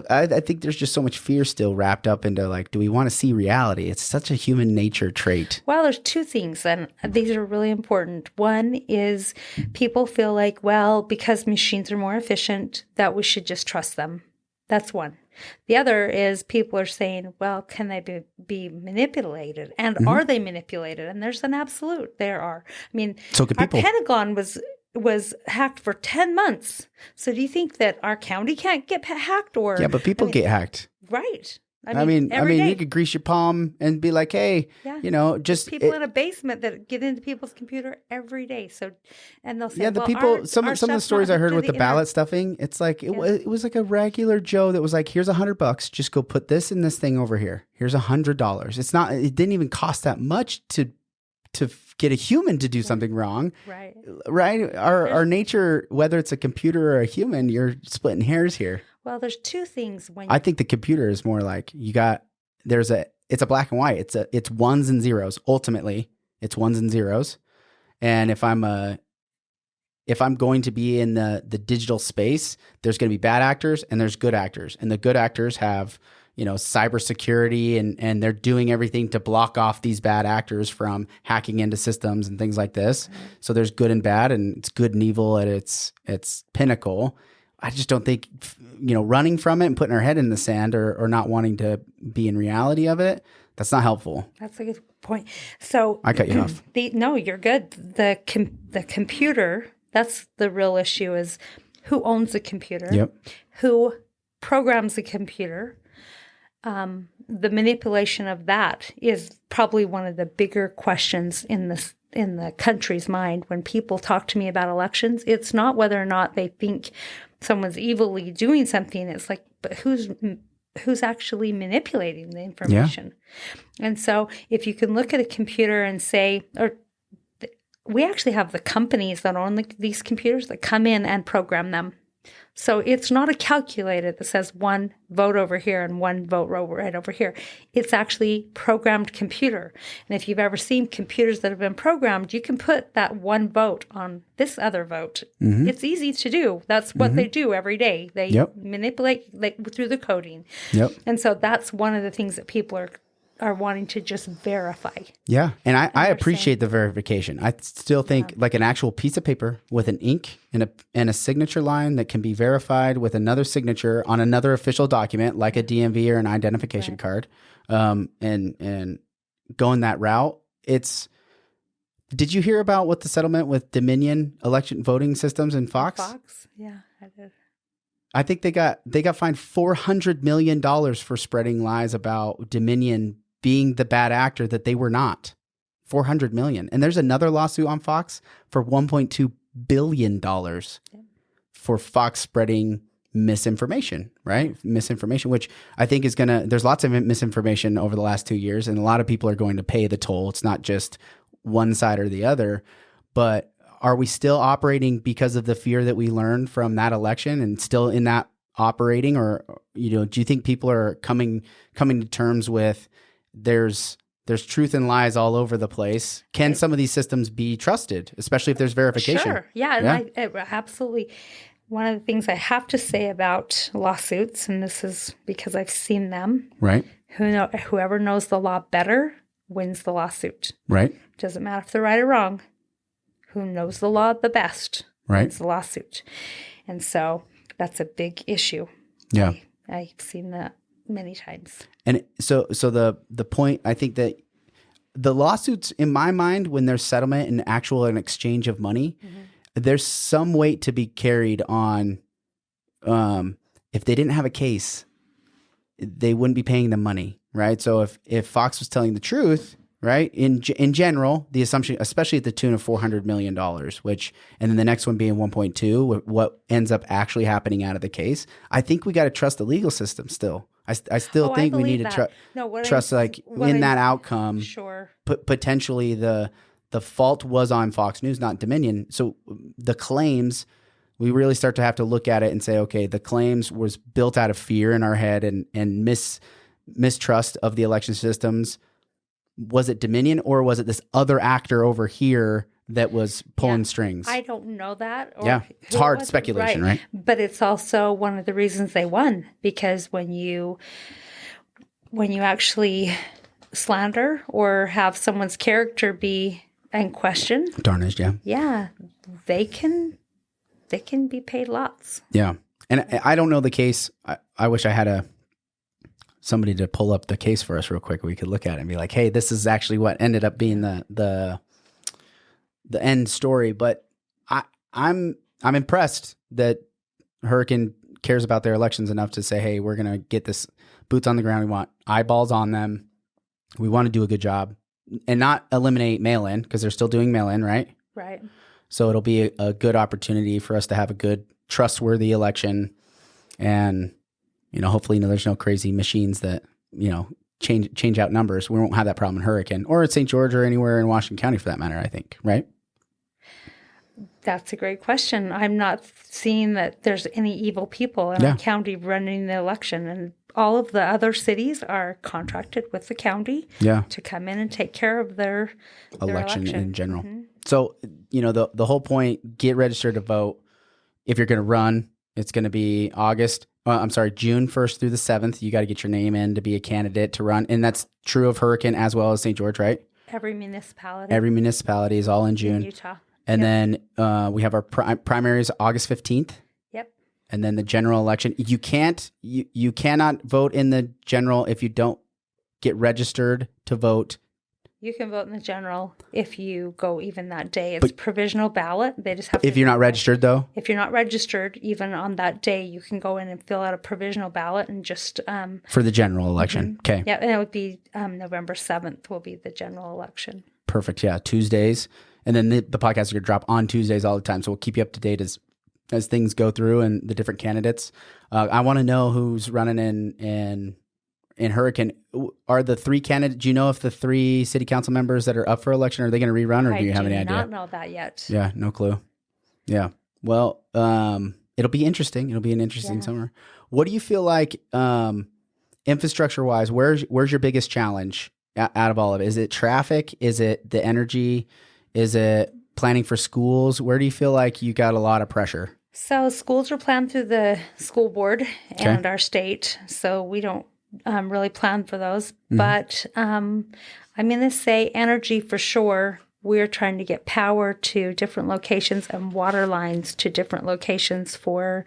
I think there's just so much fear still wrapped up into do we want to see reality? It's such a human nature trait. Well, there's 2 things, and these are really important. One is people feel like, well, because machines are more efficient, that we should just trust them. That's one. The other is people are saying, well, can they be manipulated? And are they manipulated? And there's an absolute. There are. I mean, so can people. Our Pentagon was hacked for 10 months. So do you think that our county can't get hacked? Or yeah, but people get hacked. Right. I mean, you could grease your palm and be like, hey, just people in a basement that get into people's computer every day. So, and they'll say, some of the stories I heard with the ballot stuffing, it's like, it was like a regular Joe that was like, here's $100. Just go put this in this thing over here. Here's $100. It didn't even cost that much to get a human to do something wrong. Right. Our nature, whether it's a computer or a human, you're splitting hairs here. Well, there's 2 things I think the computer is more like it's a black and white. It's ones and zeros. Ultimately, it's ones and zeros. And if I'm going to be in the digital space, there's going to be bad actors and there's good actors. And the good actors have, cybersecurity and they're doing everything to block off these bad actors from hacking into systems and things like this. Mm-hmm. So there's good and bad, and it's good and evil at its pinnacle. I just don't think, running from it and putting our head in the sand or not wanting to be in reality of it, that's not helpful. That's a good point. So I cut you off. No, you're good. The computer, that's the real issue, is who owns the computer? Yep. Who programs the computer? The manipulation of that is probably one of the bigger questions in the country's mind. When people talk to me about elections, it's not whether or not they think someone's evilly doing something. It's like, but who's actually manipulating the information? Yeah. And so if you can look at a computer and say, we actually have the companies that own these computers that come in and program them. So it's not a calculator that says one vote over here and one vote right over here. It's actually programmed computer. And if you've ever seen computers that have been programmed, you can put that one vote on this other vote. Mm-hmm. It's easy to do. That's what they do every day. They manipulate through the coding. Yep. And so that's one of the things that people are wanting to just verify. Yeah. And I appreciate the verification. I still think like an actual piece of paper with an ink and a signature line that can be verified with another signature on another official document, like a DMV or an identification card, and going that route. Did you hear about what the settlement with Dominion election voting systems in Fox? Yeah, I did. I think they got fined $400 million for spreading lies about Dominion being the bad actor that they were not. $400 million. And there's another lawsuit on Fox for $1.2 billion for Fox spreading misinformation, right? Misinformation, which I think there's lots of misinformation over the last 2 years, and a lot of people are going to pay the toll. It's not just one side or the other, but are we still operating because of the fear that we learned from that election and still in that operating? Or, do you think people are coming to terms with there's truth and lies all over the place? Can some of these systems be trusted, especially if there's verification? Sure. Yeah. And I absolutely. One of the things I have to say about lawsuits, and this is because I've seen them, Right. Whoever knows the law better wins the lawsuit. Right. Doesn't matter if they're right or wrong. Who knows the law the best wins the lawsuit. And so that's a big issue. Yeah. I've seen that many times. And so the point, I think that the lawsuits, in my mind, when there's settlement and an exchange of money, there's some weight to be carried on. If they didn't have a case, they wouldn't be paying them money, right? So if Fox was telling the truth, right, in general, the assumption, especially at the tune of $400 million, and then the next one being 1.2, what ends up actually happening out of the case, I think we got to trust the legal system still. I still think we need to trust that outcome. Sure. Potentially the fault was on Fox News, not Dominion. So the claims, we really start to have to look at it and say, okay, the claims was built out of fear in our head and mistrust of the election systems. Was it Dominion, or was it this other actor over here that was pulling strings? I don't know that. It's hard speculation, right? But it's also one of the reasons they won, because when you actually slander or have someone's character be in question, tarnished, they can be paid lots. Yeah, and I don't know the case. I wish I had somebody to pull up the case for us real quick. We could look at it and be like, hey, this is actually what ended up being the end story. But I'm impressed that Hurricane cares about their elections enough to say, hey, we're going to get this boots on the ground. We want eyeballs on them. We want to do a good job and not eliminate mail-in, because they're still doing mail-in, right? Right. So it'll be a good opportunity for us to have a good, trustworthy election. And hopefully, there's no crazy machines that, change out numbers. We won't have that problem in Hurricane or at St. George or anywhere in Washington County for that matter, I think, right? That's a great question. I'm not seeing that there's any evil people in our county running the election. And all of the other cities are contracted with the county to come in and take care of their election in general. Mm-hmm. So, the whole point, get registered to vote. If you're going to run, it's going to be June 1st through the 7th. You got to get your name in to be a candidate to run. And that's true of Hurricane as well as St. George, right? Every municipality is all in June. In Utah. And then we have our primaries August 15th. Yep. And then the general election. You cannot vote in the general if you don't get registered to vote. You can vote in the general if you go even that day. It's provisional ballot. They just have to. If you're not registered, though? If you're not registered, even on that day, you can go in and fill out a provisional ballot and just... for the general election. Okay. Yeah, and it would be November 7th will be the general election. Perfect. Yeah, Tuesdays. And then the podcast is going to drop on Tuesdays all the time. So we'll keep you up to date as things go through and the different candidates. I want to know who's running in Hurricane. Are the three candidates, do you know if the three city council members that are up for election, are they going to rerun, or do you have any idea? I do not know that yet. Yeah, no clue. Yeah. Well, it'll be interesting. It'll be an interesting summer. What do you feel like infrastructure wise, where's your biggest challenge out of all of it? Is it traffic? Is it the energy? Is it planning for schools? Where do you feel like you got a lot of pressure? So schools are planned through the school board and our state. So we don't really plan for those. Mm-hmm. But I'm going to say energy for sure. We're trying to get power to different locations and water lines to different locations for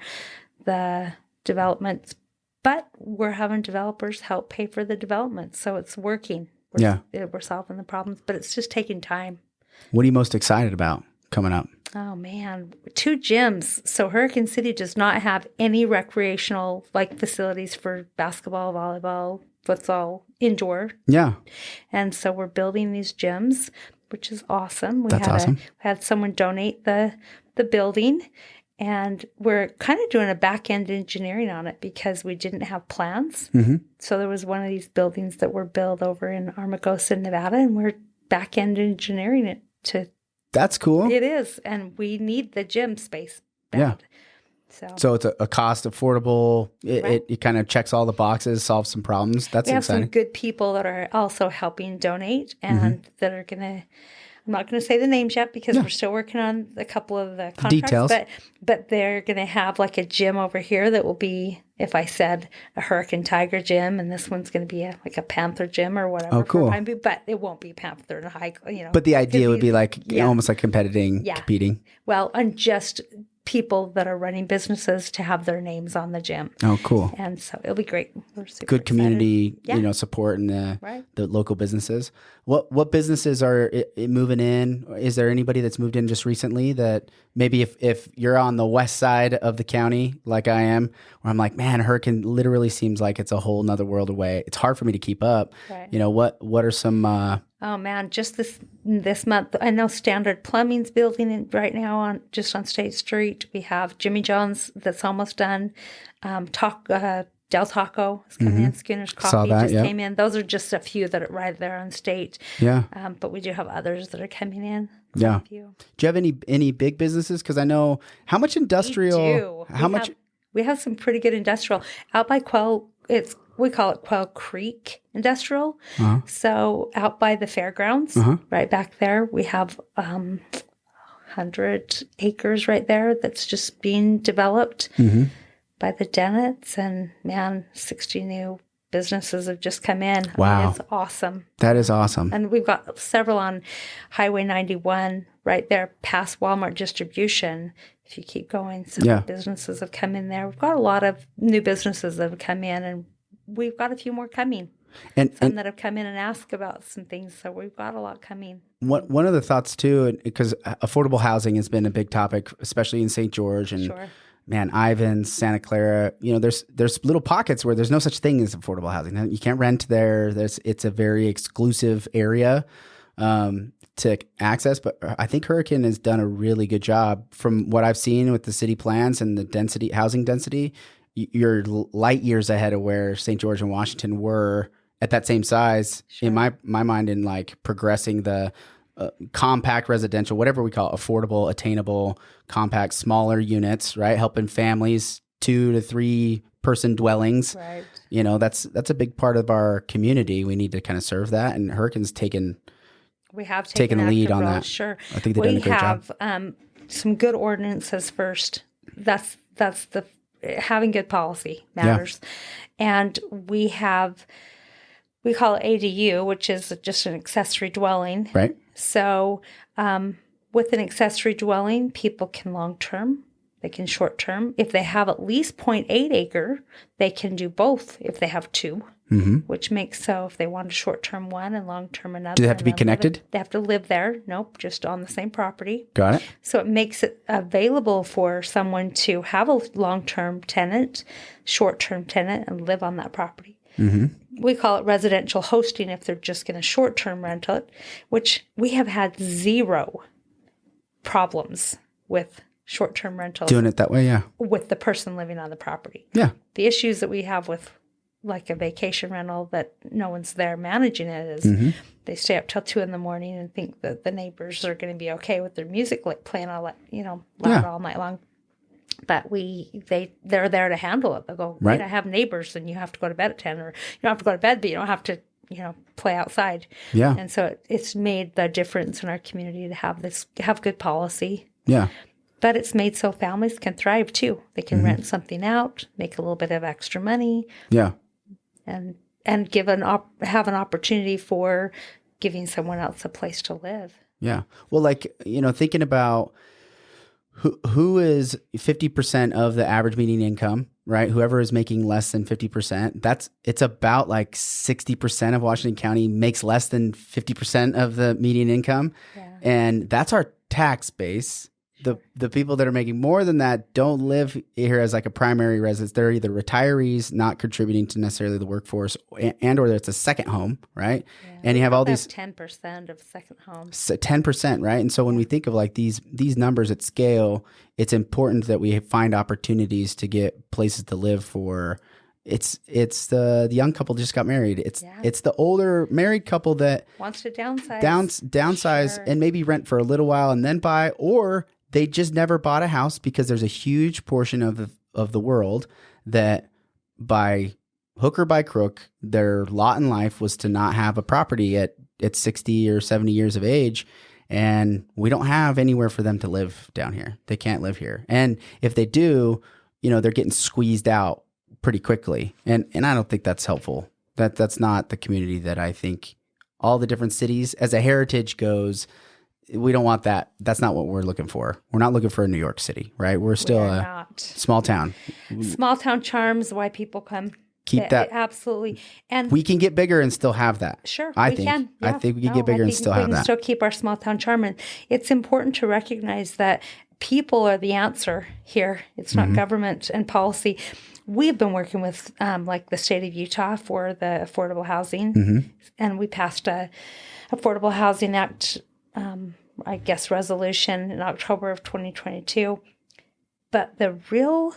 the developments. But we're having developers help pay for the development. So it's working. We're solving the problems, but it's just taking time. What are you most excited about coming up? Oh, man. 2 gyms. So Hurricane City does not have any recreational facilities for basketball, volleyball, futsal, indoor. Yeah. And so we're building these gyms, which is awesome. That's awesome. We had someone donate the building, and we're kind of doing a back-end engineering on it because we didn't have plans. Mm-hmm. So there was one of these buildings that were built over in Armagosa, Nevada, and we're back-end engineering it to... That's cool. It is, and we need the gym space bad. Yeah. So it's a cost affordable. It kind of checks all the boxes, solves some problems. That's exciting. We have some good people that are also helping donate and that are going I'm not going to say the names yet because we're still working on a couple of the contracts. Details. But they're going to have like a gym over here that will be, if I said a Hurricane Tiger gym, and this one's going to be like a Panther gym or whatever. Oh, cool. But it won't be Panther and high, But the idea would be like almost like competing. Well, and just people that are running businesses to have their names on the gym. Oh, cool. And so it'll be great. We're super good community, excited. Support in the local businesses. What businesses are moving in? Is there anybody that's moved in just recently that maybe if you're on the west side of the county, like I am, where I'm like, man, Hurricane literally seems like it's a whole nother world away. It's hard for me to keep up. Right. What are some, oh man, just this month, I know Standard Plumbing's building right now on State Street. We have Jimmy John's that's almost done. Del Taco is coming in. Skinner's Coffee came in. Those are just a few that are right there on State. Yeah. But we do have others that are coming in. Yeah. Do you have any big businesses? Because I know how much industrial. We have some pretty good industrial out by Quail. We call it Quail Creek Industrial. Uh-huh. So out by the fairgrounds, right back there, we have 100 acres right there that's just being developed by the Dennett's. And man, 60 new businesses have just come in. Wow. I mean, it's awesome. That is awesome. And we've got several on Highway 91 right there past Walmart distribution. If you keep going, some businesses have come in there. We've got a lot of new businesses that have come in, and we've got a few more coming. And that have come in and asked about some things. So we've got a lot coming. One of the thoughts too, because affordable housing has been a big topic, especially in St. George and man, Ivins, Santa Clara. There's little pockets where there's no such thing as affordable housing. You can't rent there. It's a very exclusive area to access. But I think Hurricane has done a really good job from what I've seen with the city plans and the housing density. You're light years ahead of where St. George and Washington were at that same size in my mind, in like progressing the compact residential, whatever we call it, affordable, attainable, compact, smaller units, right? Helping families, 2 to 3 person dwellings. Right. That's a big part of our community. We need to kind of serve that. And Hurricane's taken the lead on that. Sure. I think they've done a great job. We have some good ordinances first. That's the having good policy matters. Yeah. And we call it ADU, which is just an accessory dwelling. Right. So with an accessory dwelling, people can long-term, they can short-term. If they have at least 0.8 acre, they can do both if they have 2, which makes so if they want a short-term one and long-term another. Do they have to be connected? They have to live there. Nope, just on the same property. Got it. So it makes it available for someone to have a long-term tenant, short-term tenant, and live on that property. We call it residential hosting if they're just going to short-term rent it, which we have had 0 problems with short-term rentals. Doing it that way, yeah. With the person living on the property. Yeah. The issues that we have with like a vacation rental that no one's there managing it is they stay up till 2 a.m. and think that the neighbors are going to be okay with their music playing all loud all night long. But they're there to handle it. They'll go, right, I have neighbors and you have to go to bed at 10, or you don't have to go to bed, but you don't have to, play outside. Yeah. And so it's made the difference in our community to have good policy. Yeah. But it's made so families can thrive too. They can rent something out, make a little bit of extra money. Yeah. And have an opportunity for giving someone else a place to live. Yeah. Well, thinking about who is 50% of the average median income, right? Whoever is making less than 50%, it's about like 60% of Washington County makes less than 50% of the median income. Yeah. And that's our tax base. The people that are making more than that don't live here as like a primary residence. They're either retirees not contributing to necessarily the workforce, and or it's a second home, right? Yeah, and you have all these 10% of second homes. 10%, right? And so when we think of like these numbers at scale, it's important that we find opportunities to get places to live for. It's the young couple just got married. It's the older married couple that wants to downsize, downsize, and maybe rent for a little while and then buy, or they just never bought a house because there's a huge portion of the world that by hook or by crook, their lot in life was to not have a property at 60 or 70 years of age. and we don't have anywhere for them to live down here. They can't live here. And if they do, they're getting squeezed out pretty quickly. And I don't think that's helpful. That's not the community that I think all the different cities, as a heritage goes, we don't want that. That's not what we're looking for. We're not looking for a New York City, right? We're still small town. Small town charms, why people come. Keep that. Absolutely. And we can get bigger and still have that. Sure, I think. can. Yeah. I think we can get bigger and still have that. Still keep our small town charm. And it's important to recognize that people are the answer here. It's not government and policy. We've been working with like the state of Utah for the affordable housing, and we passed a Affordable Housing Act, resolution in October of 2022. But the real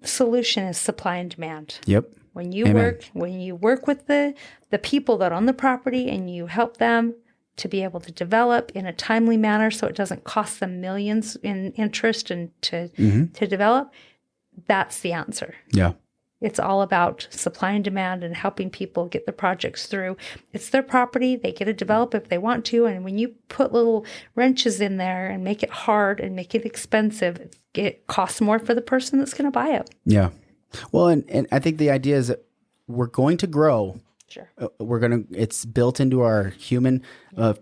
solution is supply and demand. Yep. When you work with the people that own the property and you help them to be able to develop in a timely manner so it doesn't cost them millions in interest and to develop, that's the answer. Yeah. It's all about supply and demand and helping people get the projects through. It's their property. They get to develop if they want to. And when you put little wrenches in there and make it hard and make it expensive, it costs more for the person that's going to buy it. Yeah. Well, and I think the idea is that we're going to grow. Sure. It's built into our human,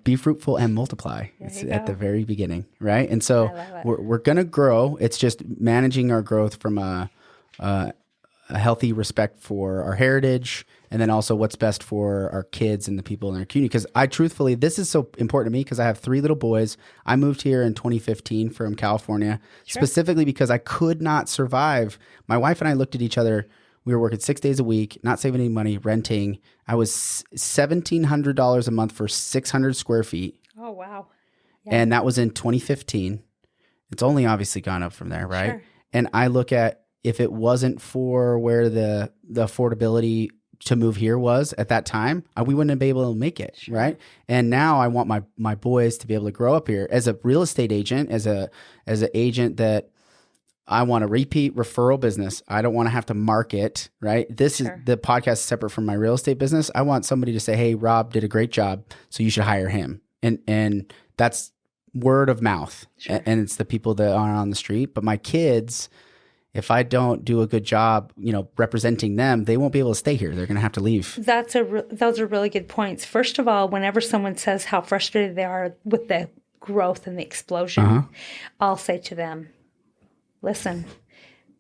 be fruitful and multiply. It's at the very beginning, right? And so we're going to grow. It's just managing our growth from a healthy respect for our heritage, and then also what's best for our kids and the people in our community. Because truthfully, this is so important to me because I have 3 little boys. I moved here in 2015 from California, specifically because I could not survive. My wife and I looked at each other. We were working 6 days a week, not saving any money, renting. I was $1,700 a month for 600 square feet. Oh, wow. Yeah. And that was in 2015. It's only obviously gone up from there, right? Sure. And I look at, if it wasn't for where the affordability to move here was at that time, we wouldn't have been able to make it, right? And now I want my boys to be able to grow up here as a real estate agent, as an agent that I want a repeat referral business. I don't want to have to market, right? This is the podcast separate from my real estate business. I want somebody to say, "Hey, Rob did a great job, so you should hire him," and that's word of mouth, and it's the people that are on the street. But my kids, if I don't do a good job, representing them, they won't be able to stay here. They're going to have to leave. Those are really good points. First of all, whenever someone says how frustrated they are with the growth and the explosion, I'll say to them, listen,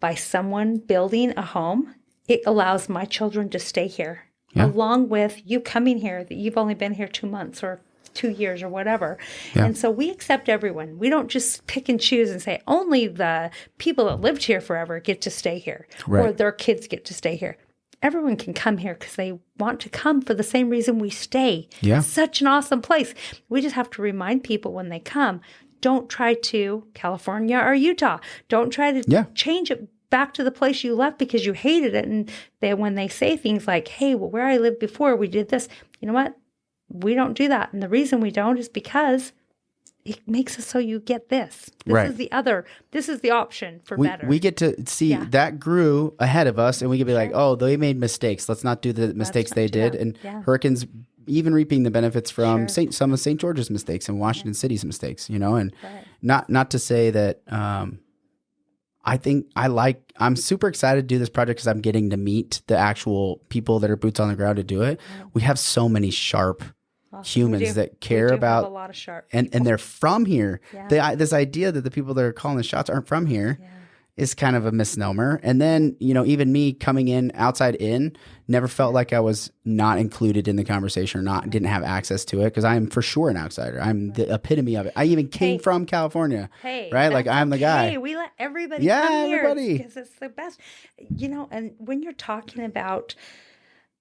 by someone building a home, it allows my children to stay here, along with you coming here, that you've only been here 2 months or 2 years or whatever. Yeah. And so we accept everyone. We don't just pick and choose and say only the people that lived here forever get to stay here, or their kids get to stay here. Everyone can come here because they want to come for the same reason we stay. Yeah. It's such an awesome place. We just have to remind people when they come, don't try to, California or Utah, don't try to change it back to the place you left because you hated it. And when they say things like, hey, well, where I lived before, we did this. You know what? We don't do that. And the reason we don't is because it makes it so you get this. This is the option for better. We get to see that grew ahead of us, and we could be like, oh, they made mistakes. Let's not do the mistakes they did. And Hurricane's even reaping the benefits from some of St. George's mistakes and Washington City's mistakes, and not to say that I'm super excited to do this project because I'm getting to meet the actual people that are boots on the ground to do it. We have so many sharp humans that care about, a lot of sharp and they're from here. This idea that the people that are calling the shots aren't from here is kind of a misnomer. And then, even me coming in, outside in, never felt like I was not included in the conversation or didn't have access to it, because I am for sure an outsider. I'm the epitome of it. I even came from California, right? Like I'm the guy. Hey, we let everybody come here because it's the best. And when you're talking about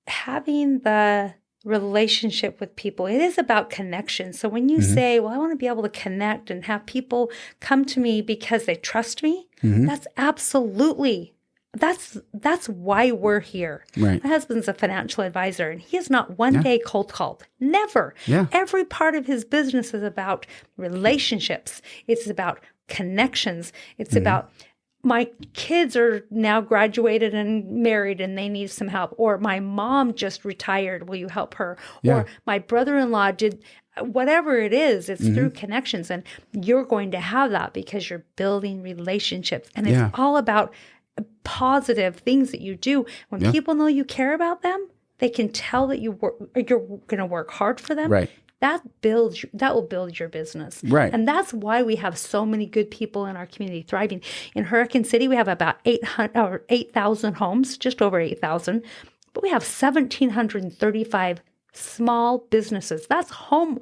having the relationship with people, it is about connection. So when you say, well, I want to be able to connect and have people come to me because they trust me, that's absolutely, that's why we're here. Right. My husband's a financial advisor, and he has not one day cold called. Never. Yeah. Every part of his business is about relationships. It's about connections. It's about, my kids are now graduated and married and they need some help. Or my mom just retired. Will you help her? Yeah. Or my brother-in-law whatever it is, it's through connections. And you're going to have that because you're building relationships. And it's all about positive things that you do. When people know you care about them, they can tell that you're going to work hard for them. Right. That will build your business. Right. And that's why we have so many good people in our community thriving. In Hurricane City, we have about 8,000 homes, just over 8,000, but we have 1,735 small businesses. That's awesome.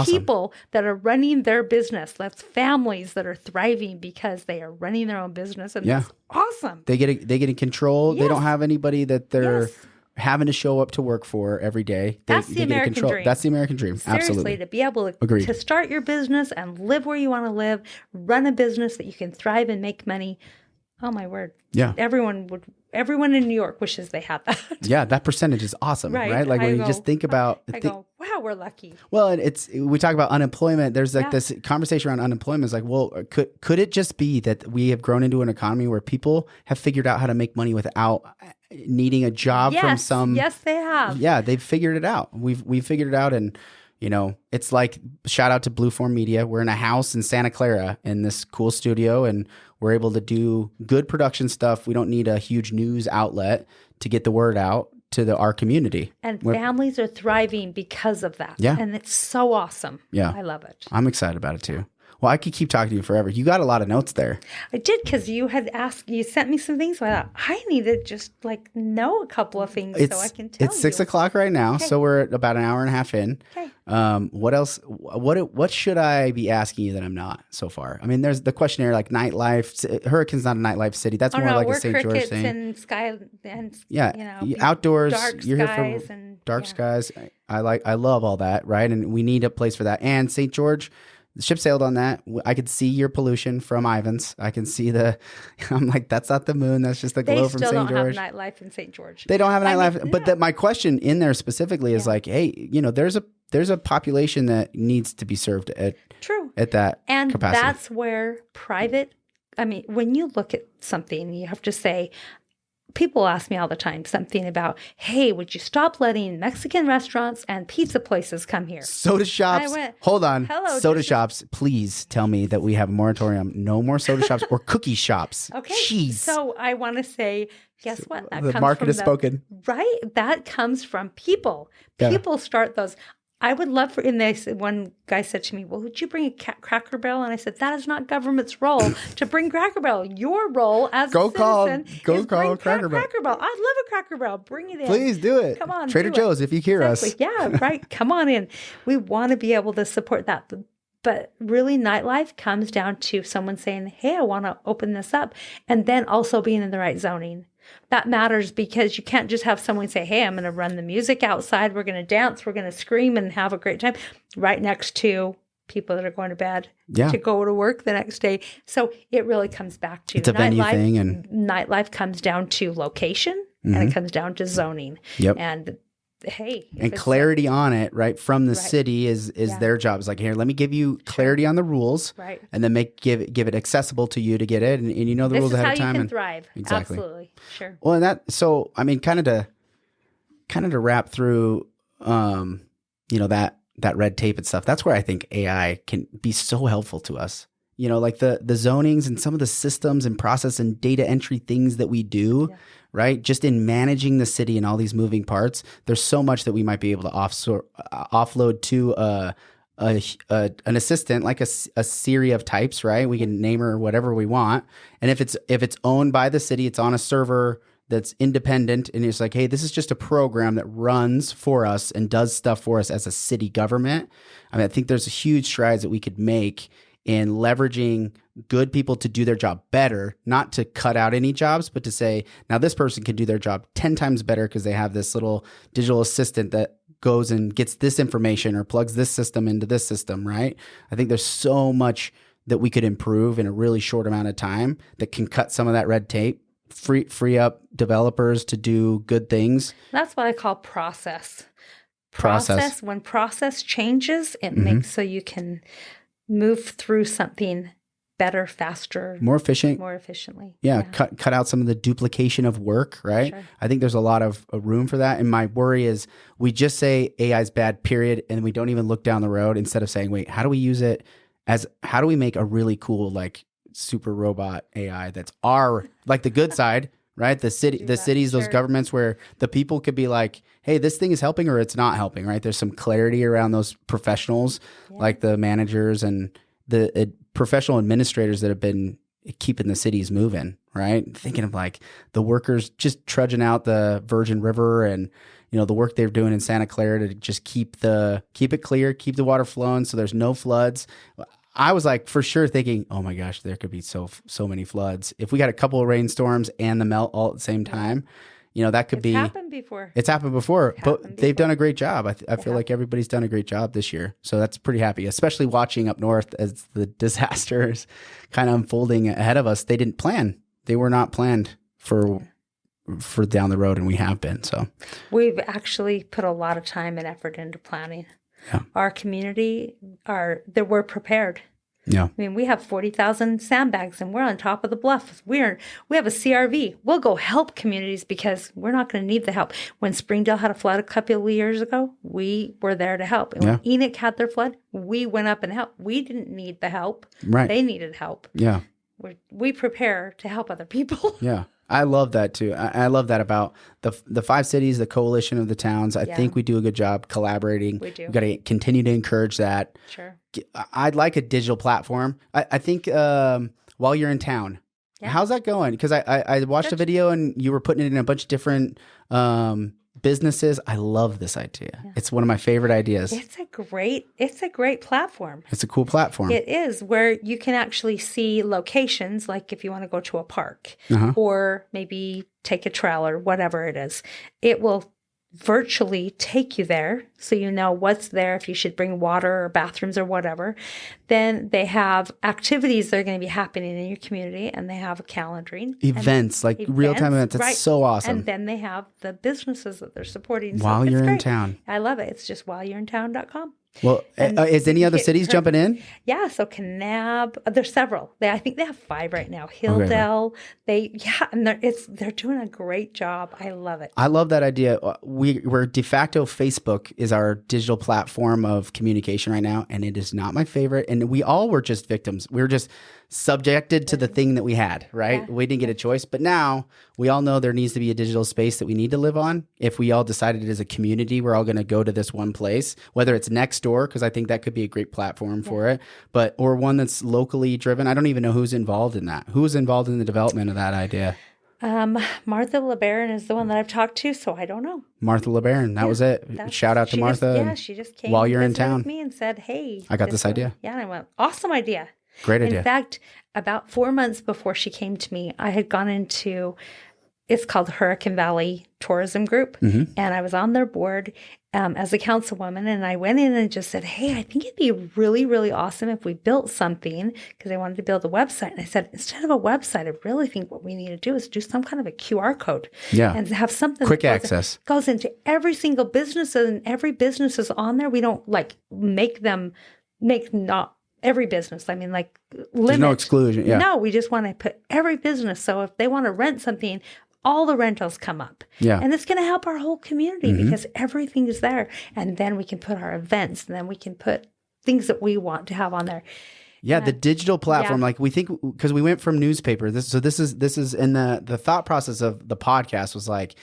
People that are running their business. That's families that are thriving because they are running their own business. And that's awesome. They get in control. They don't have anybody that they're having to show up to work for every day. That's the American dream. That's the American dream. Seriously, absolutely. To be able to start your business and live where you want to live, run a business that you can thrive and make money. Oh my word. Yeah. Everyone in New York wishes they had that. Yeah, that percentage is awesome, right? Like when you just think about... wow, we're lucky. Well, we talk about unemployment. There's like this conversation around unemployment. It's like, well, could it just be that we have grown into an economy where people have figured out how to make money without needing a job from some... Yes, they have. Yeah, they've figured it out. We've figured it out, and it's like, shout out to Blueform Media. We're in a house in Santa Clara in this cool studio, and we're able to do good production stuff. We don't need a huge news outlet to get the word out to our community. And families are thriving because of that. Yeah. And it's so awesome. Yeah. I love it. I'm excited about it too. Well, I could keep talking to you forever. You got a lot of notes there. I did, because you sent me some things. So I thought, I need to just know a couple of things so I can tell you. It's 6 o'clock right now, so we're at about an hour and a half in. Okay. What else? What should I be asking you that I'm not so far? I mean, there's the questionnaire, like nightlife. Hurricane's not a nightlife city. That's more like a St. George thing. And sky and outdoors. Dark You're skies here for and dark skies. I love all that, right? And we need a place for that. And St. George, the ship sailed on that. I could see your pollution from Ivans. I can see I'm like, that's not the moon. That's just the glow from St. George. They still don't have nightlife in St. George. They don't have nightlife. But my question in there specifically is like, hey, there's a population that needs to be served at that and capacity. That's where when you look at something, you have to say, people ask me all the time something about, hey, would you stop letting Mexican restaurants and pizza places come here? Soda shops. Hold on. Hello, soda shops. Please tell me that we have a moratorium. No more soda shops or cookie shops. Okay. Jeez. So I want to say, guess what? The market has spoken. Right? That comes from people. People start those. I would love for, one guy said to me, well, would you bring a Cracker Barrel? And I said, that is not government's role to bring Cracker Barrel. Your role as a citizen is bring Cracker Barrel. I love a Cracker Barrel. Bring it in. Please do it. Come on. Trader Joe's, if you hear us. Yeah, right. Come on in. We want to be able to support that. But really, nightlife comes down to someone saying, hey, I want to open this up. And then also being in the right zoning. That matters, because you can't just have someone say, hey, I'm going to run the music outside. We're going to dance. We're going to scream and have a great time right next to people that are going to bed to go to work the next day. So it really comes back to it's a venue thing. And nightlife comes down to location and it comes down to zoning. Yep. And hey, and clarity on it, right, from the city is their job. It's like, here, let me give you clarity on the rules, right, and then give it accessible to you to get it, and you know the rules ahead of time. This is how you can and thrive. Exactly. Absolutely, sure. Well, and so I mean, kind of to wrap through, that red tape and stuff. That's where I think AI can be so helpful to us. Like the zonings and some of the systems and process and data entry things that we do, right? Just in managing the city and all these moving parts, there's so much that we might be able to offload to an assistant, like a Siri of types, right? We can name her whatever we want. And if it's owned by the city, it's on a server that's independent, and it's like, hey, this is just a program that runs for us and does stuff for us as a city government. I mean, I think there's huge strides that we could make in leveraging good people to do their job better, not to cut out any jobs, but to say, now this person can do their job 10 times better because they have this little digital assistant that goes and gets this information or plugs this system into this system, right? I think there's so much that we could improve in a really short amount of time that can cut some of that red tape, free up developers to do good things. That's what I call process. When process changes, it makes so you can move through something better, faster, more efficient, more efficiently. Yeah. Cut out some of the duplication of work, right? Sure. I think there's a lot of room for that. And my worry is we just say AI is bad, period. And we don't even look down the road instead of saying, wait, how do we use it how do we make a really cool, like super robot AI that's like the good side, right? The cities, those governments where the people could be like, hey, this thing is helping or it's not helping, right? There's some clarity around those professionals, like the managers and the professional administrators that have been keeping the cities moving, right? Thinking of like the workers just trudging out the Virgin River and, the work they're doing in Santa Clara to just keep it clear, keep the water flowing so there's no floods. I was like for sure thinking, oh my gosh, there could be so many floods. If we got a couple of rainstorms and the melt all at the same time, that could be. It's happened before. It's happened before, but they've done a great job. I feel like everybody's done a great job this year. So that's pretty happy, especially watching up north as the disaster is kind of unfolding ahead of us. They didn't plan. They were not planned for down the road, and we have been. So we've actually put a lot of time and effort into planning. Yeah. Our community we're prepared. Yeah. I mean, we have 40,000 sandbags and we're on top of the bluff. We have a CRV. We'll go help communities because we're not going to need the help. When Springdale had a flood a couple of years ago, we were there to help. And when Enoch had their flood, we went up and helped. We didn't need the help. Right. They needed help. Yeah. We prepare to help other people. Yeah. I love that too. I love that about the 5 cities, the coalition of the towns. I think we do a good job collaborating. We do. We've got to continue to encourage that. Sure. I'd like a digital platform. I think while you're in town, how's that going? Because I watched a video and you were putting it in a bunch of different businesses. I love this idea. Yeah. It's one of my favorite ideas. It's a great platform. It's a cool platform. It is, where you can actually see locations, like if you want to go to a park or maybe take a trail or whatever it is. It will virtually take you there so you know what's there, if you should bring water or bathrooms or whatever. Then they have activities that are going to be happening in your community, and they have a calendaring. Events, real-time events. That's so awesome. And then they have the businesses that they're supporting. While you're in town. I love it. It's just whileyou'rintown.com. Well, is any other cities jumping in? Yeah, so Kanab, there's several. I think they have 5 right now. Hilldale, they're doing a great job. I love it. I love that idea. We're de facto Facebook is our digital platform of communication right now, and it is not my favorite. And we all were just victims. We were just subjected to the thing that we had, right? Yeah. We didn't get a choice. But now we all know there needs to be a digital space that we need to live on. If we all decided as a community, we're all going to go to this one place, whether it's next door, because I think that could be a great platform for it, or one that's locally driven. I don't even know who's involved in that. Who's involved in the development of that idea? Martha LeBaron is the one that I've talked to, so I don't know. Martha LeBaron, that was it. Shout out to Martha. She just came while you're in town with me and said, "Hey, I got this idea." Yeah, and I went, "Awesome idea." Great idea. In fact, about 4 months before she came to me, I had gone into, it's called Hurricane Valley Tourism Group, and I was on their board as a councilwoman, and I went in and just said, hey, I think it'd be really, really awesome if we built something, because I wanted to build a website. And I said, instead of a website, I really think what we need to do is do some kind of a QR code and have something quick access goes into every single business, and every business is on there. We don't make not every business. I mean, limit. There's no exclusion. Yeah. No, we just want to put every business. So if they want to rent something, all the rentals come up. Yeah. And it's going to help our whole community because everything is there. And then we can put our events, and then we can put things that we want to have on there. Yeah, the digital platform, like we think, because we went from newspaper. This is in the thought process of the podcast was like,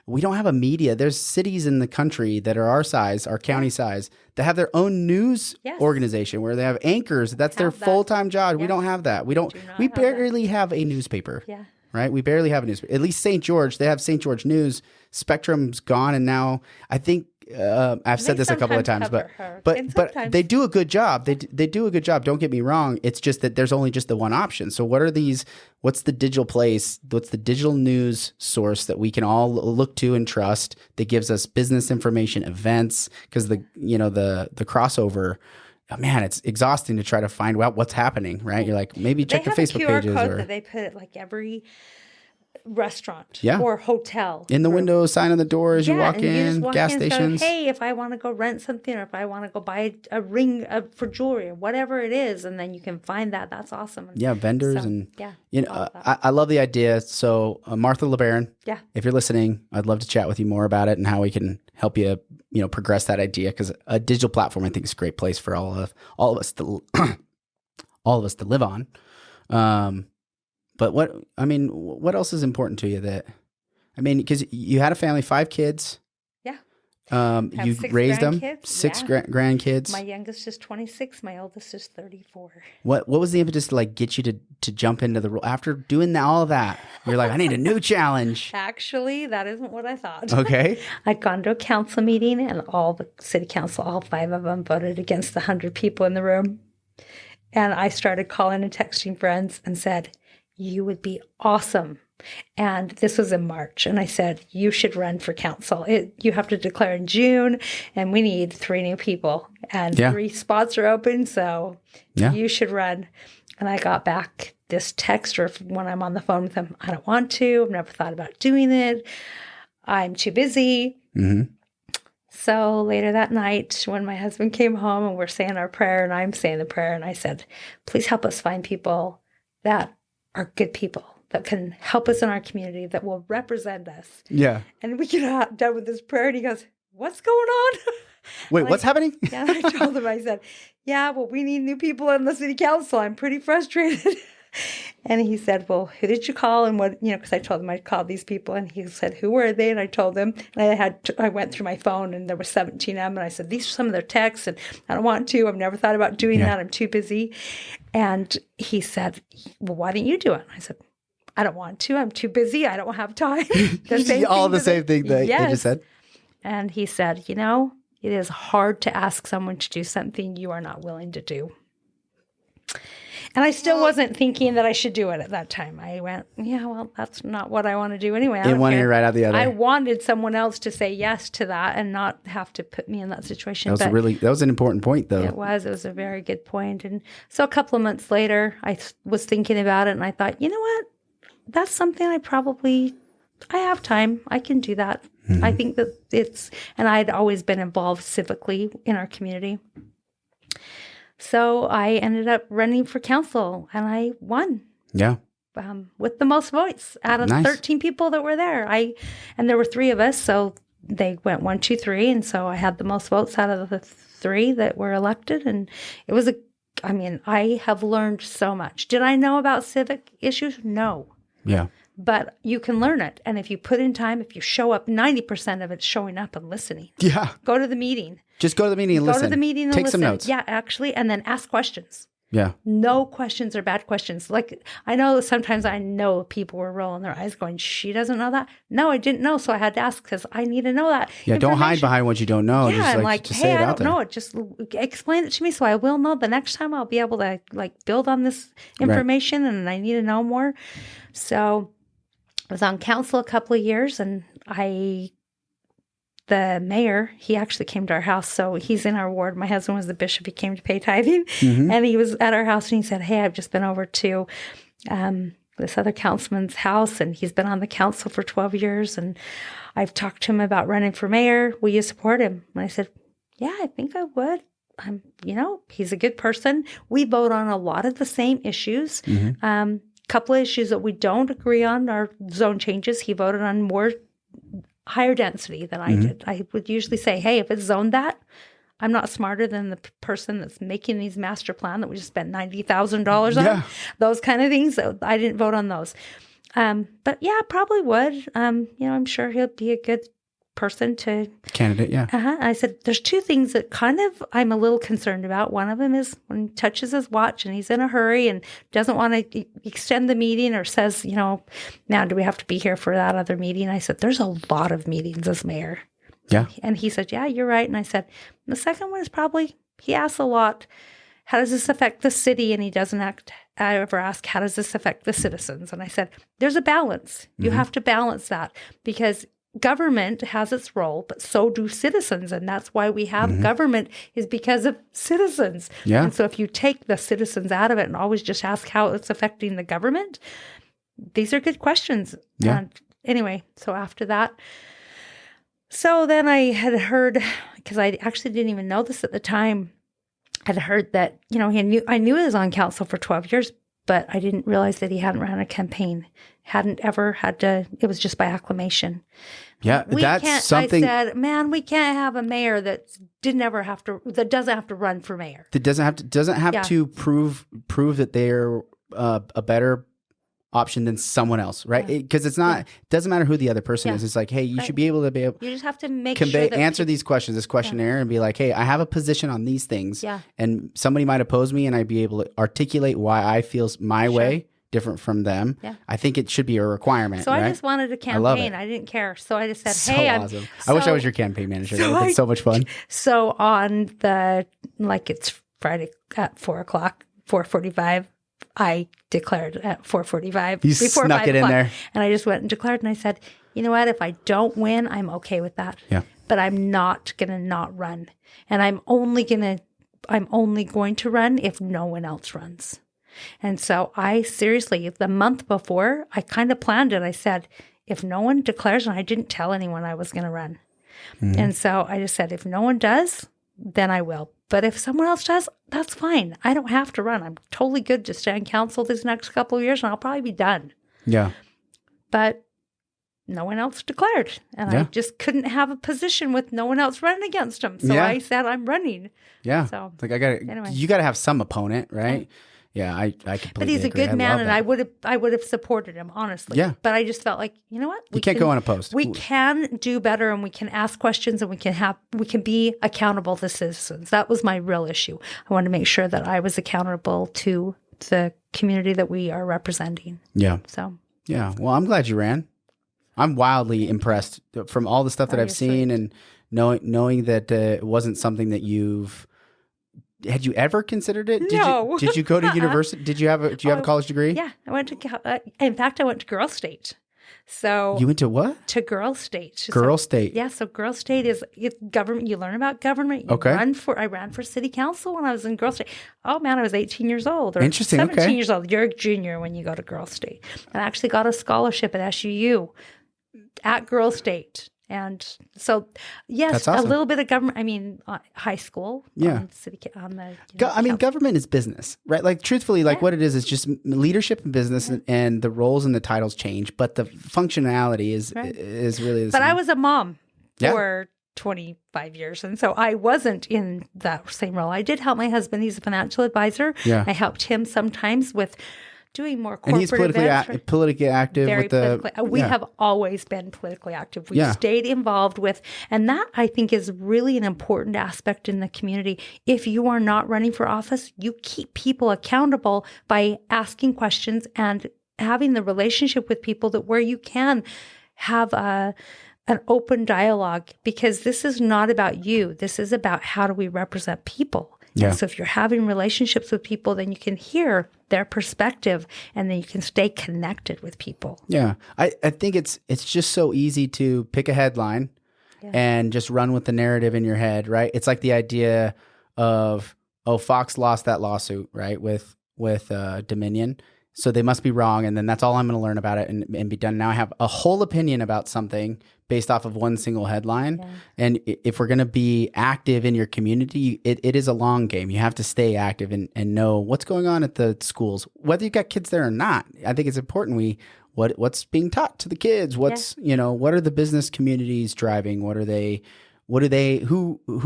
we don't have a media. There's cities in the country that are our size, our county size, that have their own news organization where they have anchors. That's their full-time job. Yeah. We don't have that. We barely have a newspaper. Yeah. Right? We barely have a newspaper. At least St. George, they have St. George News. Spectrum's gone, and now I think I've said this a couple of times, but they do a good job. They do a good job. Don't get me wrong. It's just that there's only just the one option. So what's the digital place? What's the digital news source that we can all look to and trust that gives us business information, events? Because the crossover, man, it's exhausting to try to find out what's happening, right? You're like, maybe check the Facebook pages. They have a QR code that they put restaurant Yeah. or hotel. In the window, sign on the door as you walk and you just in, walk gas in and stations. Go, hey, if I want to go rent something, or if I want to go buy a ring for jewelry, or whatever it is, and then you can find that. That's awesome. Yeah, vendors So, and yeah, you know, I love the idea. So Martha LeBaron, yeah, if you're listening, I'd love to chat with you more about it and how we can help you, you know, progress that idea, because a digital platform I think is a great place for all of us to all of us to live on. But what else is important to you because you had a family, 5 kids. yeah. You raised them, 6 grandkids. My youngest is 26. My oldest is 34. What was the impetus to like get you to jump into the role after doing all of that? You're like, I need a new challenge. Actually, that isn't what I thought. Okay. I'd gone to a council meeting, and all the city council, all 5 of them, voted against the 100 people in the room. And I started calling and texting friends and said, you would be awesome. And this was in March. And I said, you should run for council. You have to declare in June, and we need 3 new people. And 3 spots are open, so you should run. And I got back this text, or when I'm on the phone with them, I don't want to. I've never thought about doing it. I'm too busy. Mm-hmm. So later that night, when my husband came home and we're saying our prayer and I'm saying the prayer, and I said, please help us find people that are good people, that can help us in our community, that will represent us. Yeah. And we get done with this prayer, and he goes, what's going on? Wait, what's happening? Yeah, and I told him, I said, yeah, well, we need new people in the city council. I'm pretty frustrated. And he said, well, who did you call? And what, because I told him I'd called these people. And he said, who were they? And I told him. And I went through my phone, and there were 17 of them. And I said, these are some of their texts, and I don't want to. I've never thought about doing that. I'm too busy. And he said, well, why don't you do it? And I said, I don't want to. I'm too busy. I don't have time. All the same thing that they just said. And he said, it is hard to ask someone to do something you are not willing to do. And I still wasn't thinking that I should do it at that time. I went, that's not what I want to do anyway. In one ear, right out the other. I wanted someone else to say yes to that and not have to put me in that situation. That was an important point, though. It was a very good point. And so a couple of months later, I was thinking about it, and I thought, you know what? That's something I have time. I can do that. Mm-hmm. I think that and I'd always been involved civically in our community. So I ended up running for council, and I won. Yeah. With the most votes out of 13 people that were there. And there were 3 of us, so they went 1, 2, 3, and so I had the most votes out of the 3 that were elected, and it was I have learned so much. Did I know about civic issues? No. Yeah. But you can learn it, and if you put in time, if you show up, 90% of it's showing up and listening. Yeah. Go to the meeting. Just go to the meeting and listen. Go to the meeting and listen. Take some notes. Yeah, actually, and then ask questions. Yeah. No questions are bad questions. Like, I know sometimes people were rolling their eyes going, she doesn't know that? No, I didn't know, so I had to ask because I need to know that. Yeah, don't hide behind what you don't know. Yeah, just hey, I don't know it. Just explain it to me so I will know. The next time I'll be able to build on this information, and I need to know more. So I was on council a couple of years, and the mayor, he actually came to our house. So he's in our ward. My husband was the bishop. He came to pay tithing. Mm-hmm. And he was at our house, and he said, hey, I've just been over to this other councilman's house, and he's been on the council for 12 years. And I've talked to him about running for mayor. Will you support him? And I said, yeah, I think I would. He's a good person. We vote on a lot of the same issues. Mm-hmm. Couple of issues that we don't agree on are zone changes. He voted on more higher density than I did. I would usually say, hey, if it's zoned that, I'm not smarter than the person that's making these master plan that we just spent $90,000 on. Those kind of things. So I didn't vote on those. But yeah, probably would. I'm sure he'll be a good person to candidate. Yeah. I said, there's 2 things that kind of I'm a little concerned about. One of them is when he touches his watch and he's in a hurry and doesn't want to extend the meeting, or says, now do we have to be here for that other meeting? I said, there's a lot of meetings as mayor. Yeah. And he said, yeah, you're right. And I said, the second one is probably, he asks a lot, how does this affect the city? And he doesn't ever ask, how does this affect the citizens? And I said, there's a balance. You have to balance that, because government has its role, but so do citizens. And that's why we have government, is because of citizens. Yeah. And so if you take the citizens out of it and always just ask how it's affecting the government, these are good questions. Yeah. And anyway, so after that, so then I had heard, because I actually didn't even know this at the time, I'd heard that, I knew he was on council for 12 years, but I didn't realize that he hadn't ran a campaign, hadn't ever had to, it was just by acclamation. Yeah, that's something. I said, man, we can't have a mayor that doesn't have to run for mayor. That doesn't have to prove that they're a better option than someone else, right? Because it doesn't matter who the other person is. It's like, hey, you should be able to you just have to answer these questions, this questionnaire, and be like, hey, I have a position on these things, Yeah. and somebody might oppose me, and I'd be able to articulate why I feel my way different from them. Yeah. I think it should be a requirement. So right? I just wanted a campaign. I didn't care. So I just said, hey, awesome. I wish I was your campaign manager. That would have been so much fun. So on it's Friday at 4:45, I declared at 4:45. You snuck it in there. And I just went and declared, and I said, you know what? If I don't win, I'm okay with that. Yeah. But I'm not going to not run. And I'm only going to run if no one else runs. And so I seriously, the month before, I kind of planned it. I said, if no one declares, and I didn't tell anyone I was going to run. Mm-hmm. And so I just said, if no one does, then I will. But if someone else does, that's fine. I don't have to run. I'm totally good to stay on council this next couple of years, and I'll probably be done. Yeah. But no one else declared. And I just couldn't have a position with no one else running against them. So I said, I'm running. Yeah. So it's like you got to have some opponent, right? Yeah, I completely But he's agree. a good man, and I would have supported him, honestly. Yeah. But I just felt like, you know what? You can't go unopposed. We can do better, and we can ask questions, and we can be accountable to citizens. That was my real issue. I wanted to make sure that I was accountable to the community that we are representing. Yeah. So. Yeah. Well, I'm glad you ran. I'm wildly impressed from all the stuff that I've seen, and knowing that it wasn't something that you've. Had you ever considered it? No. Did you go to university? Do you have a college degree? Yeah, I went to. In fact, I went to Girl State. So you went to what? To Girl State. Girl State. Yeah. So Girl State is government. You learn about government. I ran for city council when I was in Girl State. Oh man, I was 18 years old. Or Interesting. 17 years old. You're a junior when you go to Girl State. And I actually got a scholarship at SUU at Girl State. And so, yes, That's awesome. A little bit of government. I mean, high school. Yeah. Government is business, right? Like, truthfully, what it is just leadership in business, and the roles and the titles change, but the functionality is really the same. But I was a mom for 25 years. And so I wasn't in that same role. I did help my husband. He's a financial advisor. Yeah. I helped him sometimes with doing more corporate and he's politically active. Very politically. We have always been politically active. We've stayed involved with, and that I think is really an important aspect in the community. If you are not running for office, you keep people accountable by asking questions and having the relationship with people where you can have an open dialogue, because this is not about you. This is about how do we represent people. Yeah. So if you're having relationships with people, then you can hear their perspective, and then you can stay connected with people. Yeah. I think it's just so easy to pick a headline and just run with the narrative in your head, right? It's like the idea of, Fox lost that lawsuit, right, with Dominion. So they must be wrong, and then that's all I'm going to learn about it and be done. Now I have a whole opinion about something based off of one single headline. Yeah. And if we're going to be active in your community, it is a long game. You have to stay active and know what's going on at the schools, whether you got kids there or not. I think it's important what's being taught to the kids. What are the business communities driving? Who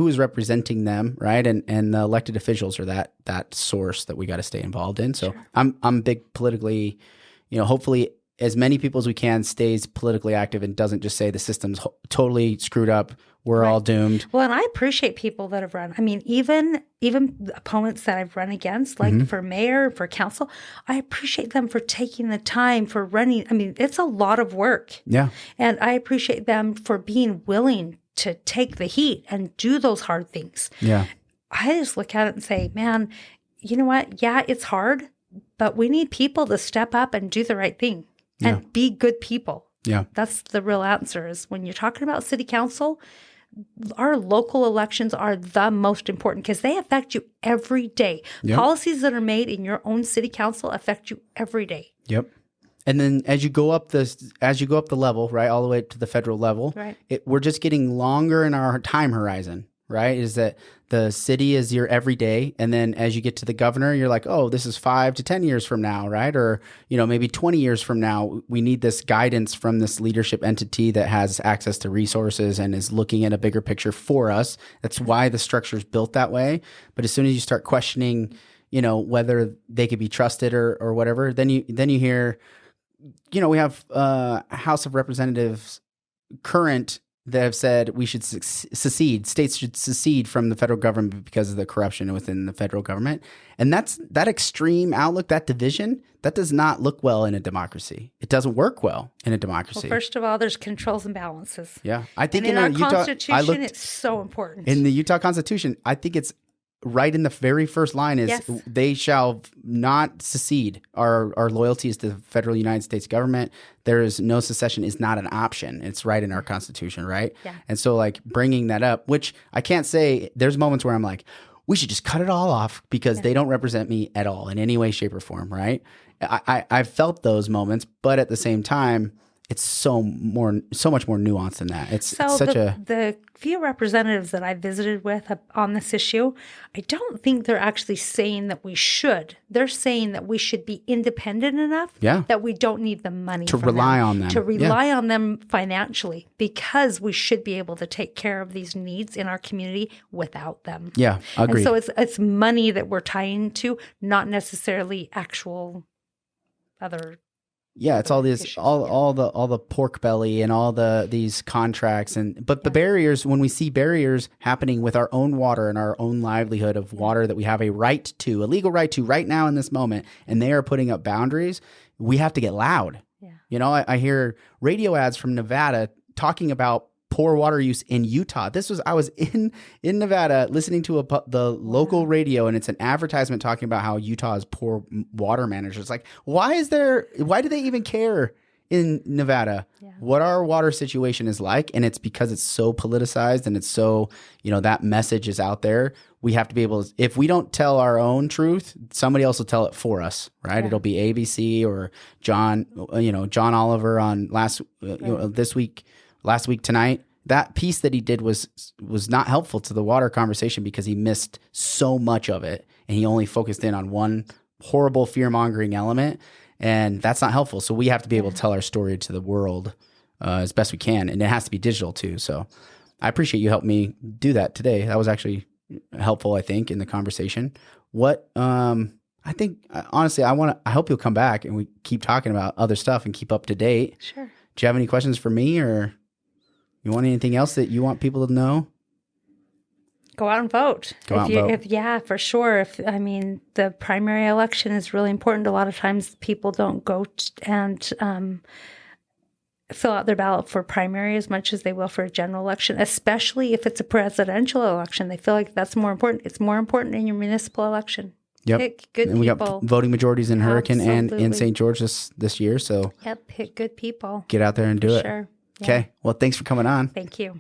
is representing them, right? And the elected officials are that source that we got to stay involved in. So sure. I'm big politically, hopefully as many people as we can stays politically active and doesn't just say the system's totally screwed up. We're all doomed. Well, and I appreciate people that have run. I mean, even the opponents that I've run against, like for mayor, for council, I appreciate them for taking the time for running. I mean, it's a lot of work. Yeah. And I appreciate them for being willing to take the heat and do those hard things. Yeah. I just look at it and say, man, you know what? Yeah, it's hard, but we need people to step up and do the right thing and be good people. Yeah. That's the real answer. Is when you're talking about city council, our local elections are the most important because they affect you every day. Yep. Policies that are made in your own city council affect you every day. Yep. And then as you go up the level, right, all the way to the federal level, Right. we're just getting longer in our time horizon, right? Is that the city is your everyday, and then as you get to the governor, you're like, oh, this is 5 to 10 years from now, right? Or maybe 20 years from now, we need this guidance from this leadership entity that has access to resources and is looking at a bigger picture for us. That's why the structure is built that way. But as soon as you start questioning, whether they could be trusted or whatever, then you hear, we have House of Representatives current that have said we should secede. States should secede from the federal government because of the corruption within the federal government. And that extreme outlook, that division, that does not look well in a democracy. It doesn't work well in a democracy. Well, first of all, there's controls and balances. Yeah. I think and in our Utah, Constitution, it's so important. In the Utah Constitution, I think it's right in the very first line is Yes. They shall not secede. Our loyalty is to the federal United States government. There is no secession is not an option. It's right in our Constitution, right? Yeah. And so like bringing that up, which I can't say, there's moments where I'm like, we should just cut it all off because they don't represent me at all in any way, shape, or form, right? I've felt those moments, but at the same time, it's so much more nuanced than that. It's such the few representatives that I visited with on this issue, I don't think they're actually saying that we should. They're saying that we should be independent enough that we don't need the money to from rely them, on them. to rely on them financially, because we should be able to take care of these needs in our community without them. Yeah, agreed. And so it's money that we're tying to, not necessarily actual other. Yeah, it's all these all the pork belly and all these contracts but the barriers, when we see barriers happening with our own water and our own livelihood of water that we have a legal right to right now in this moment, and they are putting up boundaries, we have to get loud. Yeah. I hear radio ads from Nevada talking about poor water use in Utah. I was in Nevada listening to the local radio, and it's an advertisement talking about how Utah is poor water managers. Like, why do they even care in Nevada what our water situation is like? And it's because it's so politicized and it's so, that message is out there. We have to be able to, if we don't tell our own truth, somebody else will tell it for us, right? Yeah. It'll be ABC or John Oliver on last week tonight. That piece that he did was not helpful to the water conversation because he missed so much of it, and he only focused in on one horrible fear-mongering element, and that's not helpful. So we have to be able to tell our story to the world as best we can, and it has to be digital too. So I appreciate you helping me do that today. That was actually helpful, I think, in the conversation. I think honestly, I hope you'll come back and we keep talking about other stuff and keep up to date. Sure. Do you have any questions for me, or you want anything else that you want people to know? Go out and vote. Vote. Yeah, for sure. The primary election is really important. A lot of times people don't go and fill out their ballot for primary as much as they will for a general election, especially if it's a presidential election. They feel like that's more important. It's more important in your municipal election. Yep. Pick good and we people. got voting majorities in Hurricane and in Absolutely. St. George this year. So pick good people. get out there and do it. Sure. Yeah. Okay. Well, thanks for coming on. Thank you.